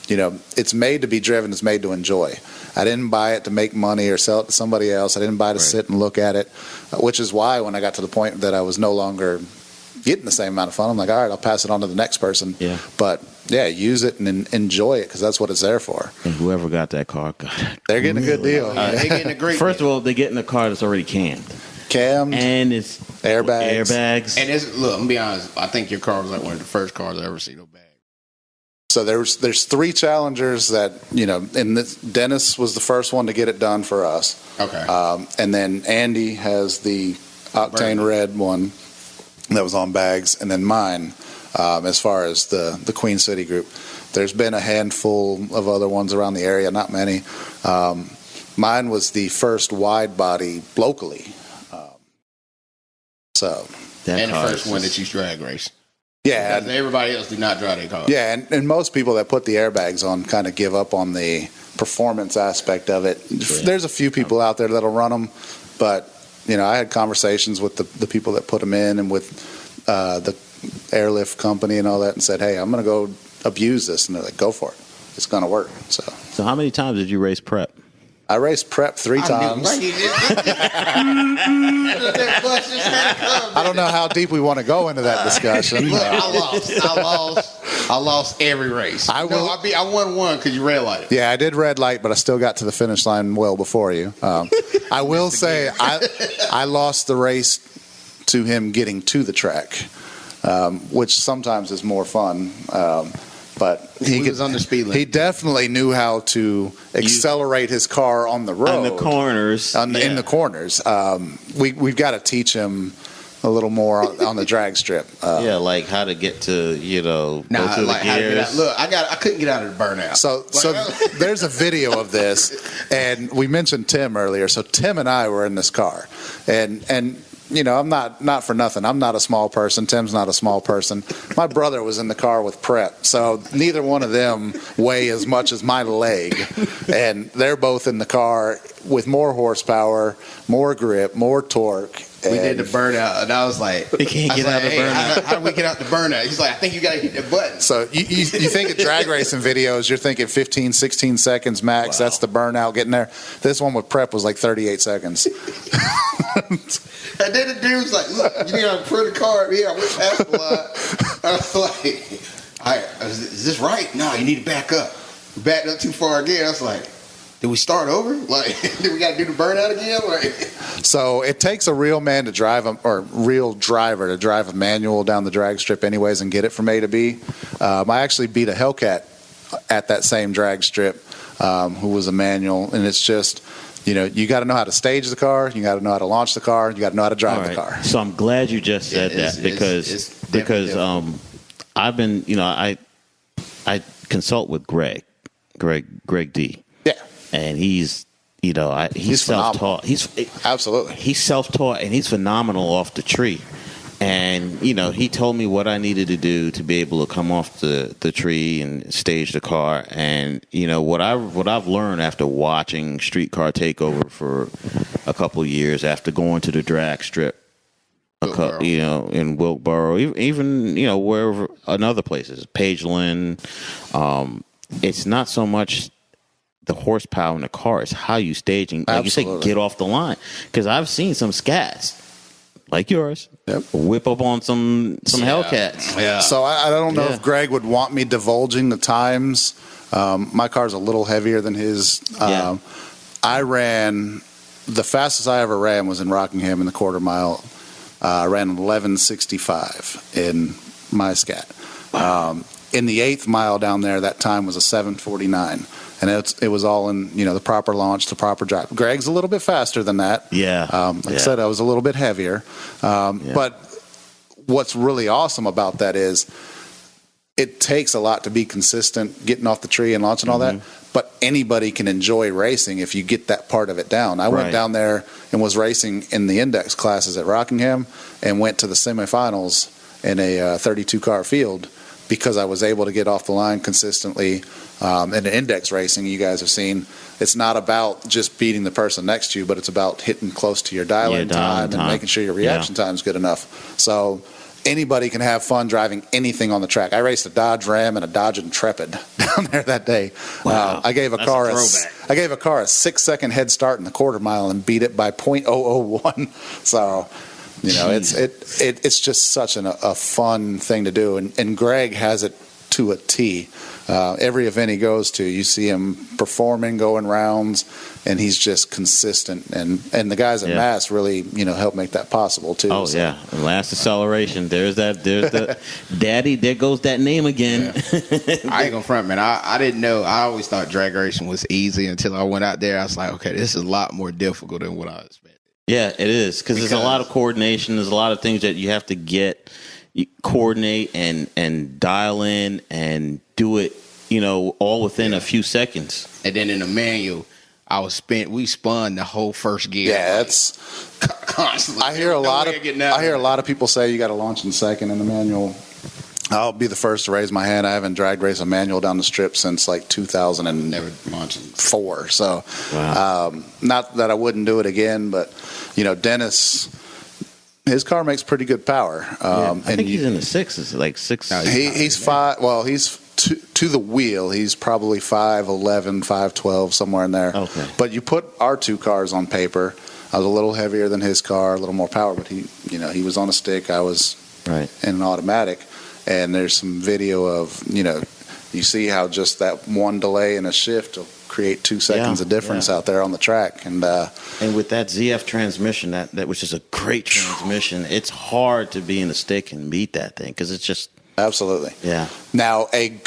it's made to be driven. It's made to enjoy. I didn't buy it to make money or sell it to somebody else. I didn't buy it to sit and look at it, which is why when I got to the point that I was no longer getting the same amount of fun, I'm like, all right, I'll pass it on to the next person. Yeah. But use it and enjoy it because that's what it's there for. And whoever got that car, they're getting a good deal. They're getting a great. First of all, they're getting a car that's already cammed, and it's airbags. And look, I'm gonna be honest. I think your car was like one of the first cars I ever seen no bag. So there's 3 Challengers that and Dennis was the first one to get it done for us. Okay. And then Andy has the Octane Red one that was on bags, and then mine. As far as the Queen City group, there's been a handful of other ones around the area, not many. Mine was the first wide body locally. And the first one that you drag race. Yeah. Because everybody else do not drive their car. Yeah, and most people that put the airbags on kind of give up on the performance aspect of it. Yeah. There's a few people out there that'll run them, but I had conversations with the people that put them in and with the airlift company and all that, and said, hey, I'm going to go abuse this, and they're like, go for it, it's going to work. So how many times did you race prep? I raced prep 3 times. I don't know how deep we want to go into that discussion. Look, I lost every race. I won one because you red lighted. Yeah, I did red light, but I still got to the finish line well before you. I will say I lost the race to him getting to the track, which sometimes is more fun. But he was on the speed limit. He definitely knew how to accelerate his car on the road. On the corners. In the corners. We've got to teach him a little more on the drag strip. Like how to get to, go through the gears. Look, I couldn't get out of the burnout. So there's a video of this, and we mentioned Tim earlier. So Tim and I were in this car, and I'm not for nothing. I'm not a small person. Tim's not a small person. My brother was in the car with prep, so neither one of them weigh as much as my leg, and they're both in the car with more horsepower, more grip, more torque. We did the burnout, and I was like, "We can't get out of the burnout." How do we get out the burnout? He's like, "I think you got to hit the button." So you think of drag racing videos, you're thinking 15, 16 seconds max. Wow. That's the burnout getting there. This one with prep was like 38 seconds. And then the dude was like, "Look, you need to put the car here." I went past the lot. I was like, "Is this right? No, you need to back up." We backed up too far again. I was like, did we start over? Like, did we got to do the burnout again? Like, so it takes a real man to drive real driver to drive a manual down the drag strip anyways and get it from A to B. I actually beat a Hellcat at that same drag strip who was a manual, and it's just, you got to know how to stage the car, you got to know how to launch the car, you got to know how to drive the car. So I'm glad you just said that because I've been, I consult with Greg D. Yeah. And he's self-taught. Absolutely. He's self-taught, and he's phenomenal off the tree. And, he told me what I needed to do to be able to come off the tree and stage the car. And, what I've learned after watching Streetcar Takeover for a couple of years, after going to the drag strip, in Wilkesboro, even wherever, in other places, Page Lynn, it's not so much the horsepower in the car, it's how you staging. Like Absolutely. you say, get off the line. Because I've seen some scats like yours, whip up on some Hellcats. Yeah. So I don't know if Greg would want me divulging the times. My car's a little heavier than his. I ran, the fastest I ever ran was in Rockingham in the quarter mile. I ran 11:65 in my scat. Wow. In the 8th mile down there, that time was a 7:49. And it was all in, the proper launch, the proper drive. Greg's a little bit faster than that. Yeah. I said, I was a little bit heavier. But what's really awesome about that is it takes a lot to be consistent, getting off the tree and launching all that. But anybody can enjoy racing if you get that part of it down. I went down there and was racing in the index classes at Rockingham and went to the semifinals in a 32-car field because I was able to get off the line consistently. In index racing, you guys have seen, it's not about just beating the person next to you, but it's about hitting close to your dial-in time and making sure your reaction time is good enough. So anybody can have fun driving anything on the track. I raced a Dodge Ram and a Dodge Intrepid down there that day. Wow. I gave a car a 6-second head start in the quarter mile and beat it by .001. So, it's just such a fun thing to do. And Greg has it to a T. Every event he goes to, you see him performing, going rounds, and he's just consistent. And the guys at Mass really, help make that possible too. Oh, so. Yeah. Last acceleration. There's the daddy. There goes that name again. Yeah. I ain't gonna front, man. I didn't know. I always thought drag racing was easy until I went out there. I was like, okay, this is a lot more difficult than what I expected. Yeah, it is. Because there's a lot of coordination. There's a lot of things that you have to coordinate and dial in and do it, all within a few seconds. And then in the manual, we spun the whole first gear. Yeah, it's constantly. I hear a lot of people say you got to launch in second in the manual. I'll be the first to raise my hand. I haven't drag raced a manual down the strip since like 2004. So, not that I wouldn't do it again, but Dennis, his car makes pretty good power. I think he's in the sixes, like six. No, he's five. Well, he's to the wheel. He's probably 5'11", 5'12", somewhere in there. Okay. But you put our two cars on paper. I was a little heavier than his car, a little more power, but he was on a stick. I was in an automatic. And there's some video of, you see how just that one delay in a shift will create 2 seconds of difference out there on the track. And with that ZF transmission, that which is a great transmission, it's hard to be in a stick and beat that thing because it's just. Absolutely. Yeah. Now, a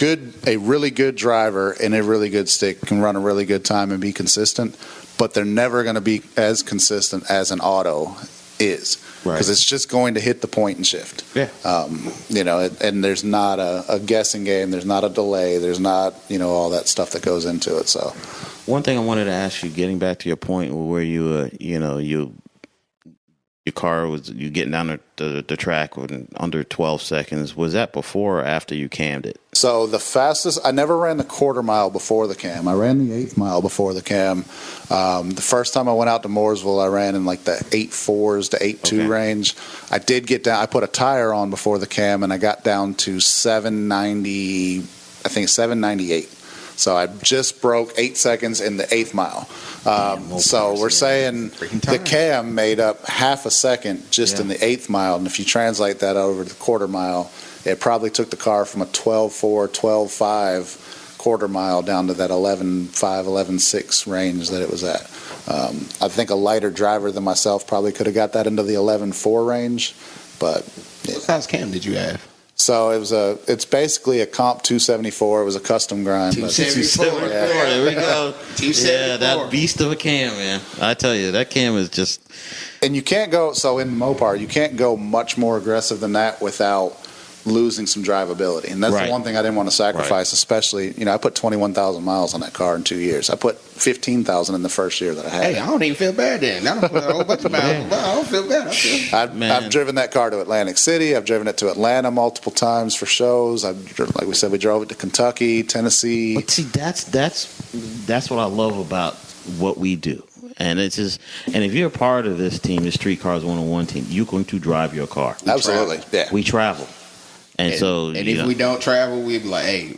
really good driver in a really good stick can run a really good time and be consistent, but they're never going to be as consistent as an auto is. Because it's just going to hit the point and shift. Yeah. And there's not a guessing game. There's not a delay. There's not, all that stuff that goes into it. So, one thing I wanted to ask you, getting back to your point where you, your car was you getting down the track in under 12 seconds. Was that before or after you cammed it? So the fastest, I never ran the quarter mile before the cam. I ran the 8th mile before the cam. The first time I went out to Mooresville, I ran in like the 8.4s to 8.2 range. I did get down. I put a tire on before the cam, and I got down to 790. I think 798. So I just broke 8 seconds in the 8th mile. So we're saying the cam made up half a second just in the 8th mile. And if you translate that over to the quarter mile, it probably took the car from a 12.4, 12.5 quarter mile down to that 11.5, 11.6 range that it was at. I think a lighter driver than myself probably could have got that into the 11.4 range, but yeah. What size cam did you have? So it's basically a comp 274. It was a custom grind. 274. Yeah. There we go. 274. Yeah, that beast of a cam, man. I tell you, that cam is just. And you can't go, so in Mopar, you can't go much more aggressive than that without losing some drivability. And that's the one thing I didn't want to sacrifice, especially, I put 21,000 miles on that car in 2 years. I put 15,000 in the first year that I had it. Hey, I don't even feel bad then. I don't put a whole bunch of miles. I don't feel bad. I've driven that car to Atlantic City. I've driven it to Atlanta multiple times for shows. Like we said, we drove it to Kentucky, Tennessee. But see, that's what I love about what we do. And it's just, and if you're a part of this team, the Street Cars 101 team, you're going to drive your car. Absolutely, yeah. We travel. And so, and if we don't travel, we'd be like, "Hey,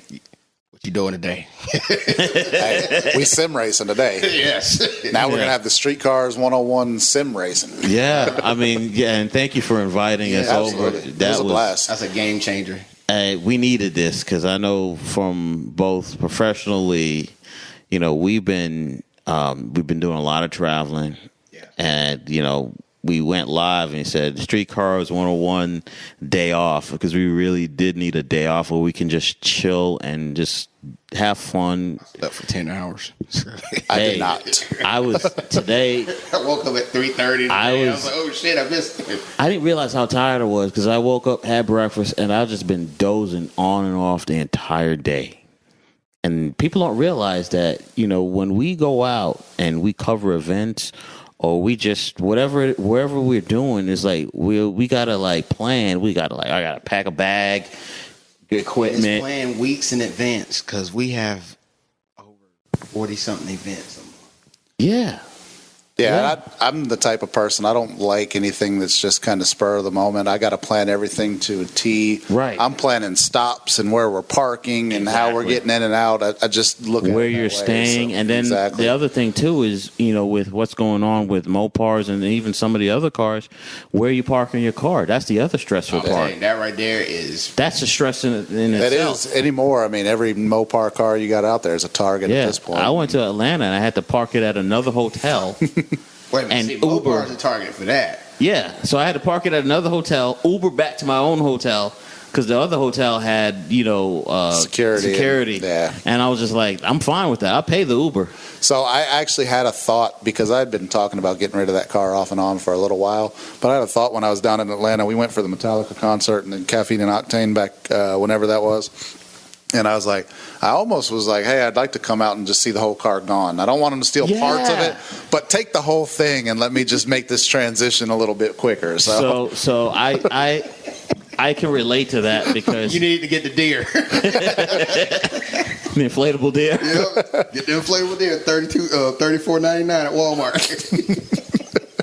what you doing today?" Hey, we sim racing today. Yes. Now we're gonna have the Street Cars 101 sim racing. Yeah, I mean, and thank you for inviting us over. That was a blast. That's a game changer. We needed this because I know from both professionally, we've been doing a lot of traveling, and we went live and said Street Cars 101 day off because we really did need a day off where we can just chill and just have fun. I slept for 10 hours. I did not. I was today. I woke up at 3:30. I was like, oh shit, I missed it. I didn't realize how tired I was because I woke up, had breakfast, and I've just been dozing on and off the entire day. And people don't realize that, when we go out and we cover events or we just wherever we're doing is like we gotta like plan. We gotta I gotta pack a bag, get equipment. It's plan weeks in advance because we have over 40 something events. Yeah. Yeah, I'm the type of person, I don't like anything that's just kind of spur of the moment. I got to plan everything to a T. Right. I'm planning stops and where we're parking and how we're getting in and out. I just look at where you're staying. And then the other thing, too, is, with what's going on with Mopars and even some of the other cars, where you parking your car. That's the other stressful part. That right there is... That's the stress in itself. It is anymore. I mean, every Mopar car you got out there is a target at this point. I went to Atlanta and I had to park it at another hotel. Wait a minute, and see, Uber Mopar is a target for that. Yeah, so I had to park it at another hotel, Uber back to my own hotel because the other hotel had security. And I was just like, I'm fine with that. I'll pay the Uber. So I actually had a thought because I'd been talking about getting rid of that car off and on for a little while. But I had a thought when I was down in Atlanta. We went for the Metallica concert and then Caffeine and Octane back whenever that was. And I was like, I almost was like, hey, I'd like to come out and just see the whole car gone. I don't want them to steal parts of it, but take the whole thing and let me just make this transition a little bit quicker. So I can relate to that because you need to get the deer, the inflatable deer. Yep, get the inflatable deer, $34.99 at Walmart.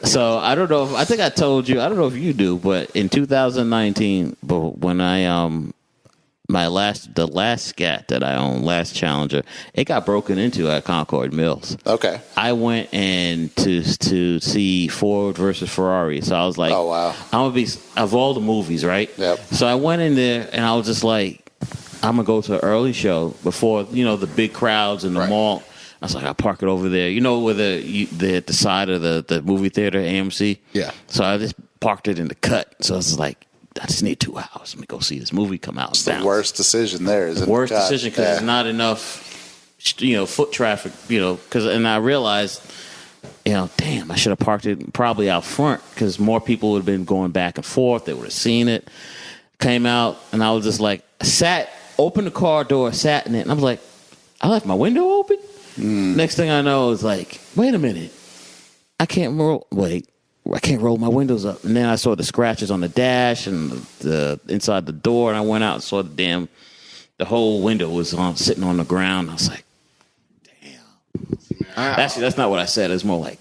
So I don't know. I think I told you. I don't know if you do, but in 2019, when I the last Scat that I owned, last Challenger, it got broken into at Concord Mills. Okay. I went in to see Ford versus Ferrari. So I was like, oh, wow. I'm going to be, of all the movies, right? Yep. So I went in there and I was just like, I'm going to go to an early show before, the big crowds in the mall. I was like, I'll park it over there. Where the at the side of the movie theater, AMC? Yeah. So I just parked it in the cut. So I was like, I just need 2 hours. Let me go see this movie come out. It's the worst decision there. Isn't worst decision because there's not enough, foot traffic. And I realized, damn, I should have parked it probably out front because more people would have been going back and forth. They would have seen it. Came out and I was just like, opened the car door, sat in it, and I was like, I left my window open. Next thing I know, it's like, wait a minute, I can't roll my windows up. And then I saw the scratches on the dash and the inside the door, and I went out and saw the whole window was sitting on the ground. I was like, damn. Actually, that's not what I said. It's more like,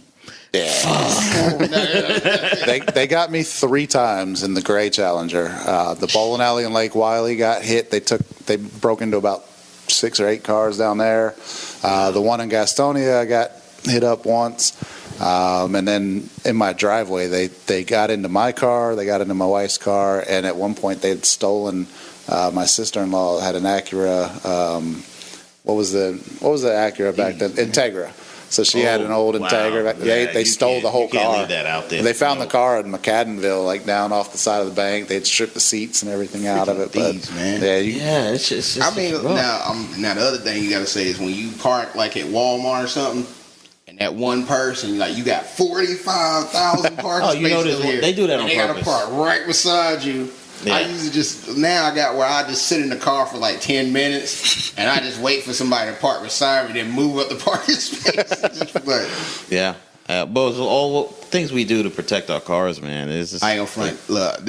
They got me 3 times in the gray Challenger. The bowling alley in Lake Wiley got hit. They broke into about 6 or 8 cars down there. The one in Gastonia I got hit up once. And then in my driveway, they got into my car, they got into my wife's car, and at one point they had stolen my sister-in-law had an Acura what was the Acura back then? Integra. So she had an old Integra. They stole the whole car. Leave that out there. They found the car in McAdenville, like down off the side of the bank. They'd stripped the seats and everything out of it. Thieves, man. It's just. I mean, now the other thing you got to say is when you park like at Walmart or something, and that one person, like you got 45,000 parking spaces. You know this? Here, they do that on purpose. They got to park right beside you. Yeah. I usually I got where I just sit in the car for like 10 minutes and I just wait for somebody to park beside me, then move up the parking space. Yeah. But it's all things we do to protect our cars, man. I ain't gonna front. Look,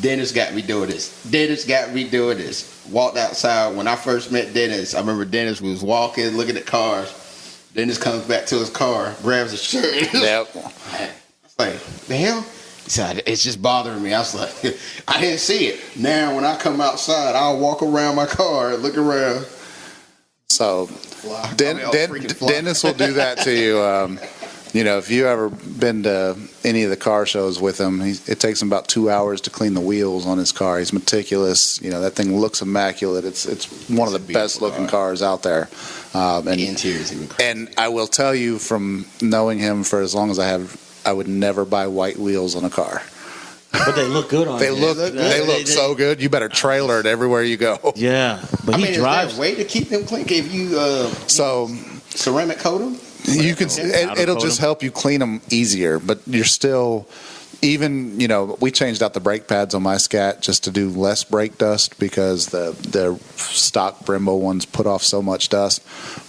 Dennis got me doing this. Walked outside. When I first met Dennis, I remember Dennis was walking, looking at cars. Dennis comes back to his car, grabs his shirt. Yep. It's like, the hell? So it's just bothering me. I was like, I didn't see it. Now, when I come outside, I'll walk around my car, look around. So, Dennis will do that to you. If you ever been to any of the car shows with him, it takes him about 2 hours to clean the wheels on his car. He's meticulous. That thing looks immaculate. It's one of the best looking cars out there. And the interior is even crazy. And I will tell you from knowing him for as long as I would never buy white wheels on a car. But they look good on They look so good. You better trailer it everywhere you go. Yeah. But he drives. Is there a way to keep them clean? If you ceramic coat them? You can. It'll just help you clean them easier. But you're still, even we changed out the brake pads on my Scat just to do less brake dust because the stock Brembo ones put off so much dust.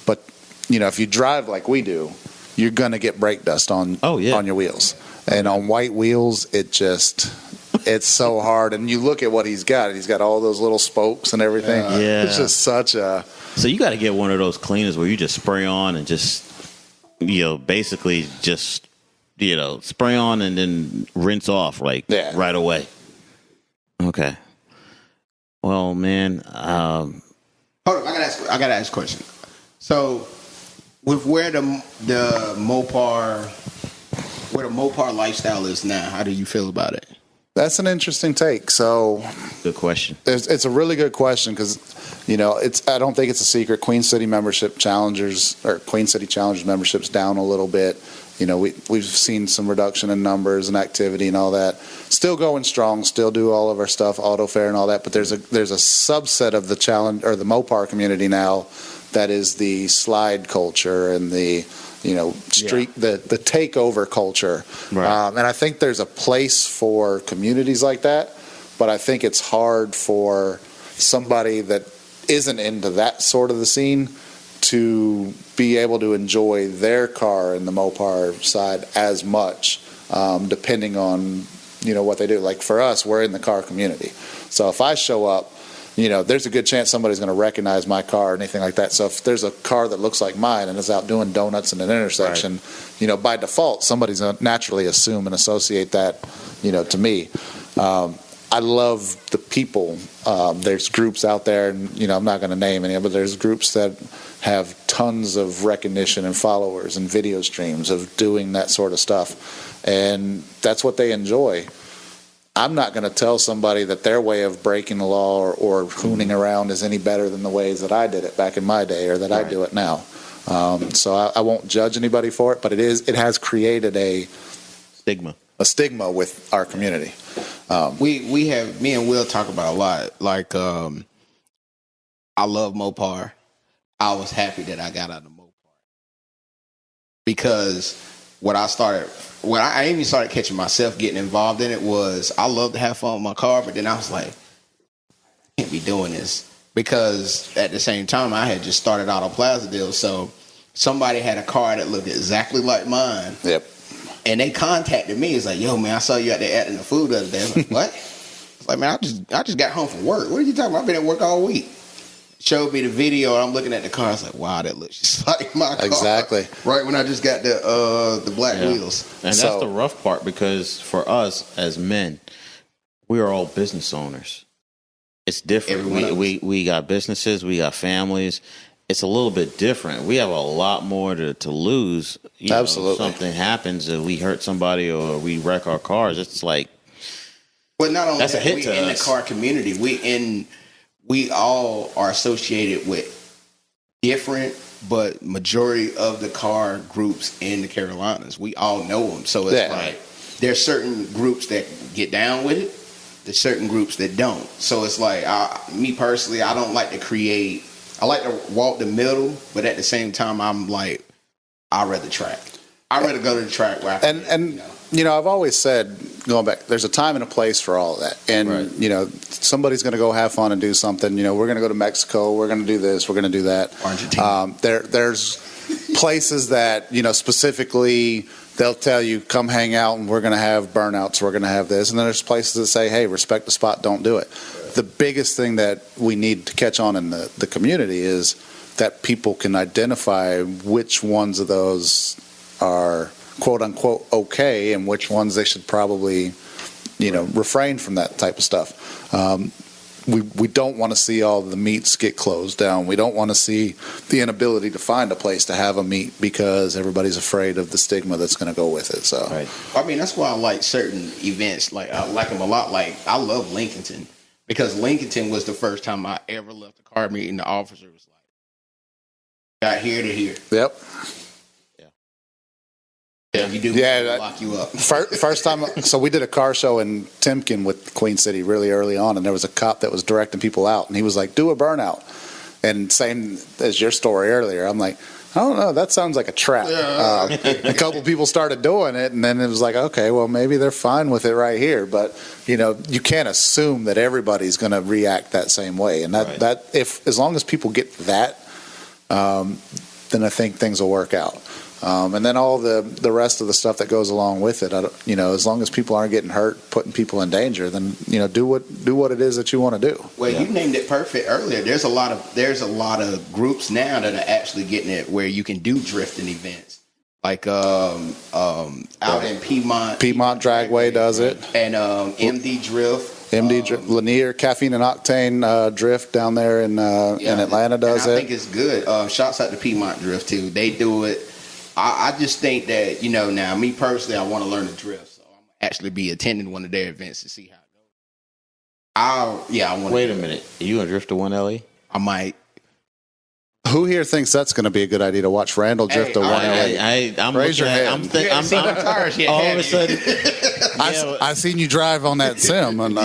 But if you drive like we do, you're gonna get brake dust on your wheels. And on white wheels, it's so hard. And you look at what he's got. He's got all those little spokes and everything. Yeah. It's just such a. So you got to get one of those cleaners where you just spray on and just, basically just, spray on and then rinse off right away. Okay. Well, man. Hold on, I gotta ask a question. So, with where the Mopar lifestyle is now, how do you feel about it? That's an interesting take. So, good question. It's a really good question because, I don't think it's a secret. Queen City Challengers memberships down a little bit. We've seen some reduction in numbers and activity and all that. Still going strong. Still do all of our stuff, auto fair and all that. But there's a subset of the challenge or the Mopar community now that is the slide culture and the street the takeover culture. Right. And I think there's a place for communities like that, but I think it's hard for somebody that isn't into that sort of the scene to be able to enjoy their car in the Mopar side as much, depending on what they do. Like for us, we're in the car community, so if I show up, there's a good chance somebody's going to recognize my car or anything like that. So if there's a car that looks like mine and is out doing donuts in an intersection, by default, somebody's going to naturally assume and associate that, to me. I love the people. There's groups out there, and, I'm not going to name any, but there's groups that have tons of recognition and followers and video streams of doing that sort of stuff. And that's what they enjoy. I'm not going to tell somebody that their way of breaking the law or hooning around is any better than the ways that I did it back in my day or that I do it now. So I won't judge anybody for it, but it has created a stigma with our community. We have, me and Will talk about a lot. Like, I love Mopar. I was happy that I got out of Mopar because when I even started catching myself getting involved in it was I love to have fun with my car, but then I was like, I can't be doing this because at the same time I had just started Auto Plaza deal, so somebody had a car that looked exactly like mine. Yep. And they contacted me. It's like, yo, man, I saw you out there eating the food the other day. I was like, what? It's like, man, I just got home from work. What are you talking about? I've been at work all week. Showed me the video, and I'm looking at the car. I was like, wow, that looks just like my car. Exactly. Right when I just got the black wheels. And that's the rough part because for us as men, we are all business owners. It's different. We got businesses, we got families. It's a little bit different. We have a lot more to lose. Absolutely. If something happens and we hurt somebody or we wreck our cars, it's like, well, not only that's that, a hit we to in us. The car community. We all are associated with different, but majority of the car groups in the Carolinas, we all know them. So it's like there's certain groups that get down with it. There's certain groups that don't. So it's like, me personally, I don't like to create. I like to walk the middle, but at the same time, I'm like, I'd rather track. I'd rather go to the track where I can, I've always said, going back, there's a time and a place for all of that. And, somebody's going to go have fun and do something. We're going to go to Mexico. We're going to do this. We're going to do that. Argentina. There's places that, specifically they'll tell you, come hang out and we're going to have burnouts. We're going to have this. And then there's places that say, hey, respect the spot. Don't do it. The biggest thing that we need to catch on in the community is that people can identify which ones of those are quote unquote okay and which ones they should probably refrain from that type of stuff. We don't want to see all the meets get closed down. We don't want to see the inability to find a place to have a meet because everybody's afraid of the stigma that's going to go with it. So I mean, that's why I like certain events. Like I like them a lot. Like I love Lincolnton because Lincolnton was the first time I ever left a car meeting. The officer was like, got here to here. Yep. Yeah, you do. Lock you up. First time, so we did a car show in Timken with Queen City really early on, and there was a cop that was directing people out, and he was like, "Do a burnout." And same as your story earlier, I'm like, I don't know, that sounds like a trap. A couple people started doing it, and then it was like, okay, well maybe they're fine with it right here, but you can't assume that everybody's going to react that same way, and that if as long as people get that, then I think things will work out. And then all the rest of the stuff that goes along with it, as long as people aren't getting hurt, putting people in danger, then do what it is that you want to do. Well, you named it perfect earlier. There's a lot of groups now that are actually getting it where you can do drifting events, like out in Piedmont. Piedmont Dragway does it, and MD Drift. Lanier Caffeine and Octane Drift down there in Atlanta does it. I think it's good. Shouts out to Piedmont Drift too. They do it. I just think that, now me personally, I want to learn to drift. So I'm actually be attending one of their events to see how it goes. I want to. Wait a minute. Are you going to drift to 1LA? I might. Who here thinks that's going to be a good idea to watch Randall drift to 1LA? I'm Raise your hand. All of a sudden. I seen you drive on that sim. And, all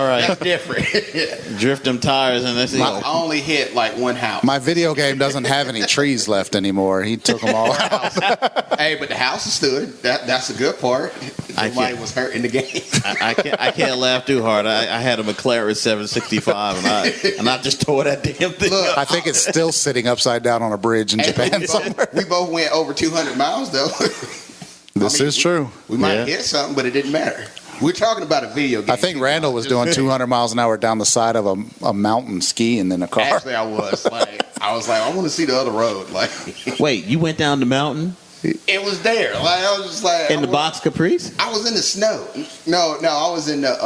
right. That's different. Drift them tires and that's it. I only hit like one house. My video game doesn't have any trees left anymore. He took them all out. Hey, but the house is stood. That's a good part. Nobody was hurt in the game. I can't laugh too hard. I had a McLaren 765 and I just tore that damn thing up. I think it's still sitting upside down on a bridge in Japan somewhere. We both went over 200 miles though. This is true. We might have hit something, but it didn't matter. We're talking about a video game. I think Randall was doing 200 miles an hour down the side of a mountain skiing in a car. Actually, I was like, I want to see the other road. Like, wait, you went down the mountain? It was there. Like I was just like in the box Caprice. I was in the snow. No, I was in the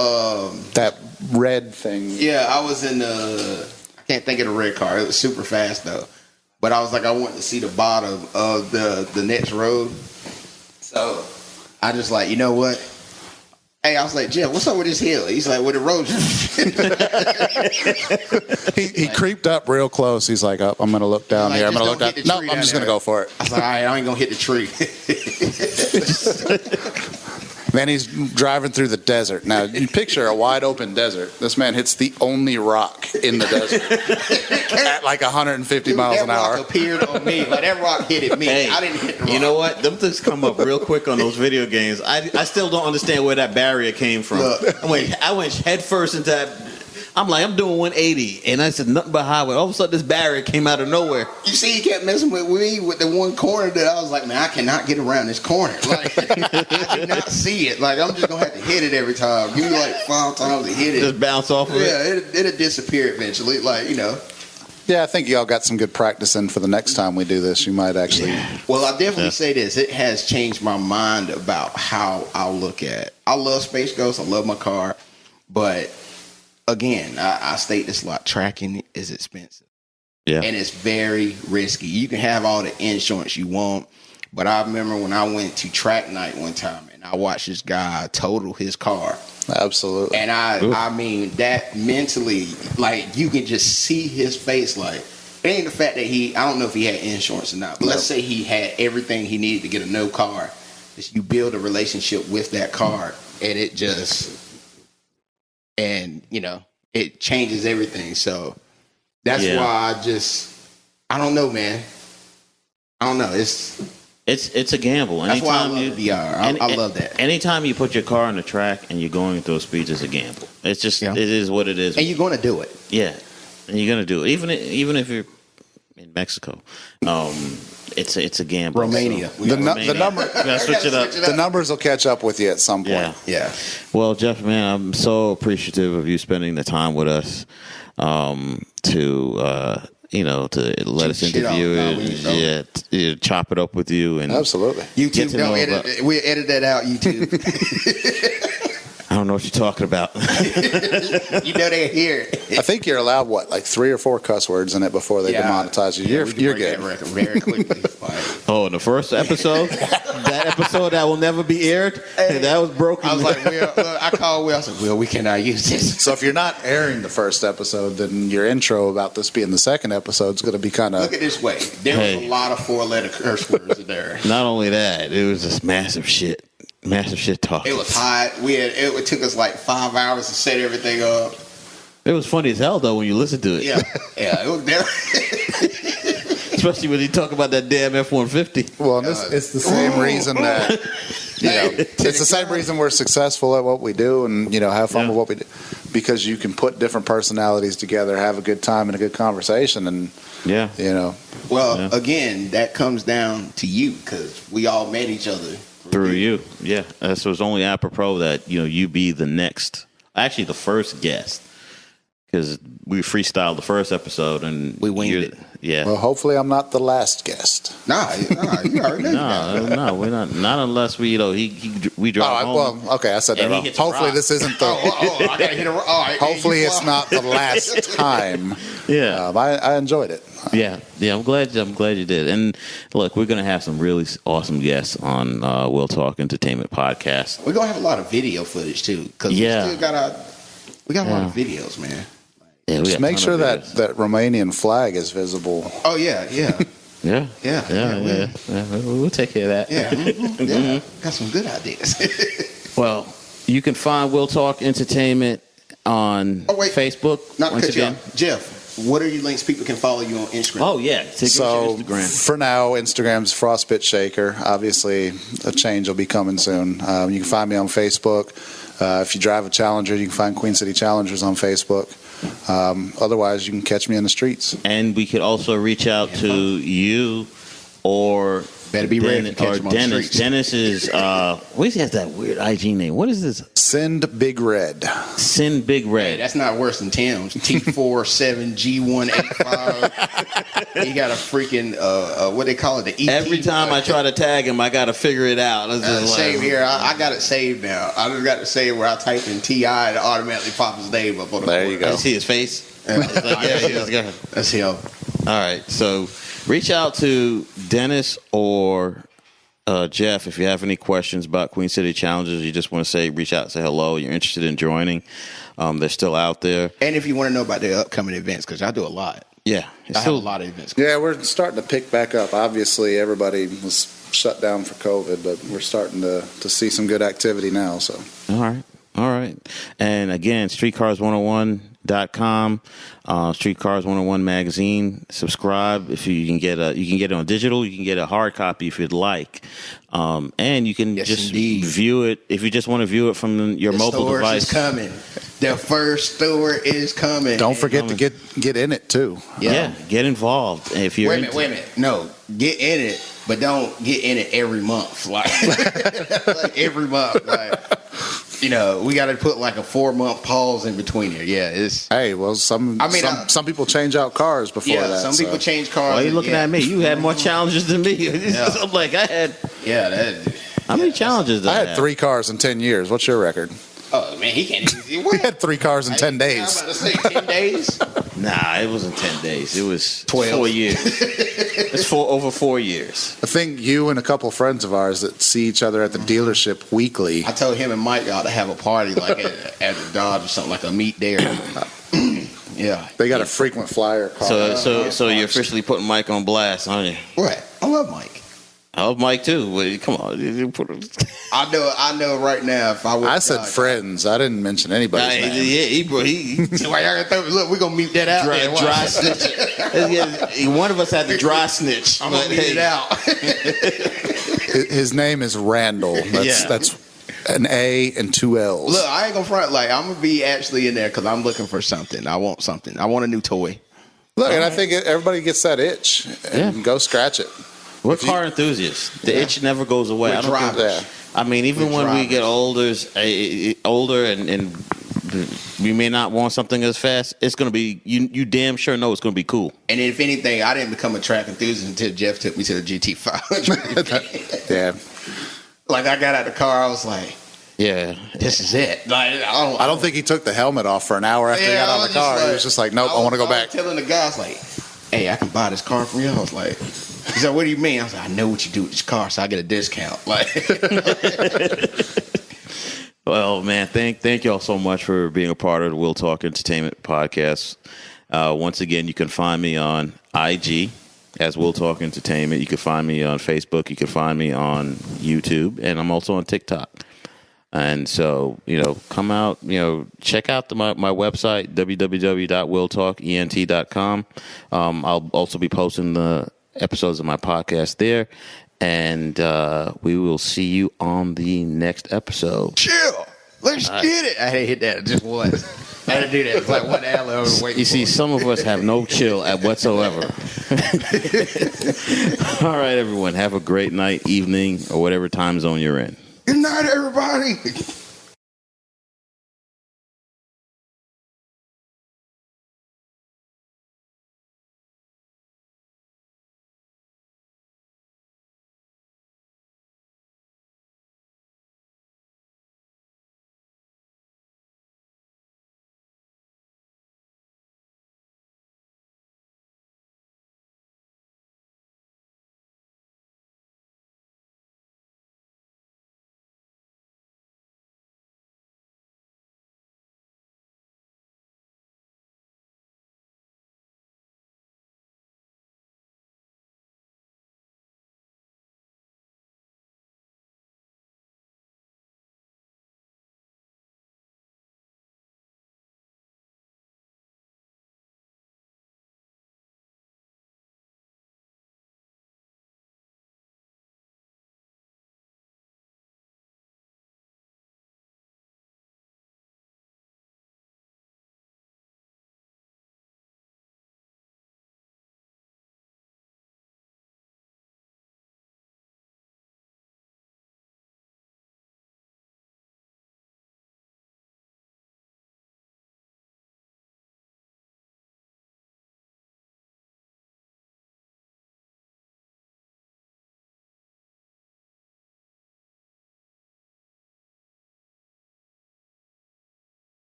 that red thing. Yeah, I was in the. I can't think of the red car. It was super fast though. But I was like, I wanted to see the bottom of the next road. So I just like, you know what? Hey, I was like, Jeff, what's up with this hill? He's like, with the road. he creeped up real close. He's like, oh, I'm going to look down here. I'm going to look down. No, I'm just going to go for it. I was like, all right, I ain't going to hit the tree. Then he's driving through the desert. Now, you picture a wide open desert. This man hits the only rock in the desert at like 150 miles an hour. That rock appeared on me. Like, that rock hit me. Hey, I didn't hit the rock. You know what? Them things come up real quick on those video games. I still don't understand where that barrier came from. I went head first into that. I'm like, I'm doing 180, and I said nothing but highway. All of a sudden, this barrier came out of nowhere. You see, he kept messing with me with the one corner that I was like, man, I cannot get around this corner. Like, I did not see it. Like, I'm just going to have to hit it every time. Give me like 5 times to hit it. Just bounce off of it? Yeah, it'll disappear eventually. Like, Yeah, I think y'all got some good practice in for the next time we do this. You might actually. Yeah. Well, I definitely say this. It has changed my mind about how I'll look at it. I love Space Ghost. I love my car. But again, I state this a lot. Tracking is expensive. Yeah. And it's very risky. You can have all the insurance you want. But I remember when I went to track night one time and I watched this guy total his car. Absolutely. And I mean, that mentally, like, you can just see his face like, it ain't the fact that I don't know if he had insurance or not, but let's say he had everything he needed to get a no car. Is you build a relationship with that car, and it it changes everything. So that's why I don't know, man. I don't know. It's a gamble. That's why I love VR. I love that. Anytime you put your car on the track and you're going through speeds, it's a gamble. It's just it is what it is. And you're going to do it. Yeah, and you're going to do it. Even if you're in Mexico, it's a gamble. Romania. So, switch it up. The numbers will catch up with you at some point. Yeah. Well, Jeff, man, I'm so appreciative of you spending the time with us to let us interview it, chop it up with you, and absolutely. YouTube, don't edit it. We'll edit that out. YouTube. I don't know what you're talking about. You know they hear it. I think you're allowed like 3 or 4 cuss words in it before they demonetize you. You're good. That very quickly. Oh, in the first episode, that episode that will never be aired, that was broken. I was like, I called Will. I said, Will, we cannot use this. So if you're not airing the first episode, then your intro about this being the second episode is going to be kind of. Look at this way. There was a lot of 4-letter curse words in there. Not only that, it was just massive shit talk. It was hot. It took us like 5 hours to set everything up. It was funny as hell though when you listen to it. Yeah. It was there. Especially when you talk about that damn F-150. Well, it's the same reason that it's the same reason we're successful at what we do, and have fun with what we do, because you can put different personalities together, have a good time and a good conversation, and Well, again, that comes down to you, because we all met each other through you. Yeah, so it's only apropos that you be the first guest. Because we freestyled the first episode and we winged it. Yeah. Well, hopefully I'm not the last guest. Nah, you already know. No, we're not. Not unless we drive home. Well, okay, I said that wrong. Hopefully this isn't the. I gotta hit a rock. Hopefully it's not the last time. Yeah. I enjoyed it. Yeah. I'm glad you did. And look, we're gonna have some really awesome guests on We'll Talk Entertainment podcast. We're gonna have a lot of video footage too, because we still got a lot of videos, man. Yeah, just make sure that Romanian flag is visible. Oh yeah. Yeah. We'll take care of that. Yeah. Mm-hmm. Got some good ideas. Well, you can find We'll Talk Entertainment on Facebook. Not once again. Jeff, what are your links people can follow you on Instagram? Oh yeah. So for now, Instagram's Frostbit Shaker. Obviously, a change will be coming soon. You can find me on Facebook. If you drive a Challenger, you can find Queen City Challengers on Facebook. Otherwise, you can catch me in the streets. And we could also reach out to you or better be ready to catch him on the streets. Dennis is what has that weird IG name? What is this? Send Big Red. Send Big Red. Hey, that's not worse than Tim's. T47G185. He got a freaking what they call it, the ET. Every time I try to tag him, I got to figure it out. Same here. I got it saved now. I just got it saved where I type in TI and it automatically pops his name up on the There you go. I see his face. That's him. All right, so reach out to Dennis or Jeff if you have any questions about Queen City Challenges. You just want to reach out and say hello. You're interested in joining. They're still out there. And if you want to know about their upcoming events, because I do a lot. Yeah. I have a lot of events. Yeah, we're starting to pick back up. Obviously, everybody was shut down for COVID, but we're starting to see some good activity now. So. All right. And again, StreetCars101.com, StreetCars101 magazine. Subscribe if you can get it on digital. You can get a hard copy if you'd like, and you can view it if you just want to view it from your mobile device. Is coming. The first store is coming. Don't forget to get in it too. Yeah, get involed. If you're wait a minute. No, get in it, but don't get in it every month. Like every month, we got to put like a 4-month pause in between here. Yeah, it's. Hey, well, some people change out cars before that. Some people change cars. Why are you looking at me? You had more challenges than me. I'm like, I had. Yeah, how many challenges? I had 3 cars in 10 years. What's your record? Oh man, he can't. We had 3 cars in 10 days. I was about to say 10 days. Nah, it wasn't 10 days. It was 4 years. It's over 4 years. I think you and a couple friends of ours that see each other at the dealership weekly. I told him and Mike ought to have a party like at the Dodge or something, like a meet there. Yeah. They got a frequent flyer car. So you're officially putting Mike on blast, aren't you? What? I love Mike. I love Mike too. Well, come on. I know right now if I was. I said friends. I didn't mention anybody's name. Yeah, he So why y'all gonna look, we're gonna mute that out. dry snitch. One of us had the dry snitch. I'm gonna mute it out. His name is Randall. That's an A and 2 L's. Look, I ain't gonna front. Like, I'm gonna be actually in there because I'm looking for something. I want something. I want a new toy. Look, and I think everybody gets that itch and go scratch it. We're car enthusiasts. The itch never goes away. I don't think that. I mean, even when we get older and we may not want something as fast, it's going to be, you damn sure know it's going to be cool. And if anything, I didn't become a track enthusiast until Jeff took me to the GT500. Yeah. Like, I got out of the car, I was like, yeah, this is it. Like, I don't think he took the helmet off for an hour after he got out of the car. He was just like, nope, I want to go back. I was telling the guy, I was like, hey, I can buy this car from you. I was like, he said, what do you mean? I was like, I know what you do with this car, so I get a discount. Like, well, man, thank y'all so much for being a part of the Will Talk Entertainment podcast. Once again, you can find me on IG as Will Talk Entertainment. You can find me on Facebook. You can find me on YouTube, and I'm also on TikTok. And so, come out, check out my website, www.willtalkent.com. I'll also be posting the episodes of my podcast there. And we will see you on the next episode. Chill. Let's get it. I had to hit that just once. I had to do that. It's like one alley I was waiting You see, some of us have no chill at whatsoever. All right, everyone. Have a great night, evening, or whatever time zone you're in. Good night, everybody.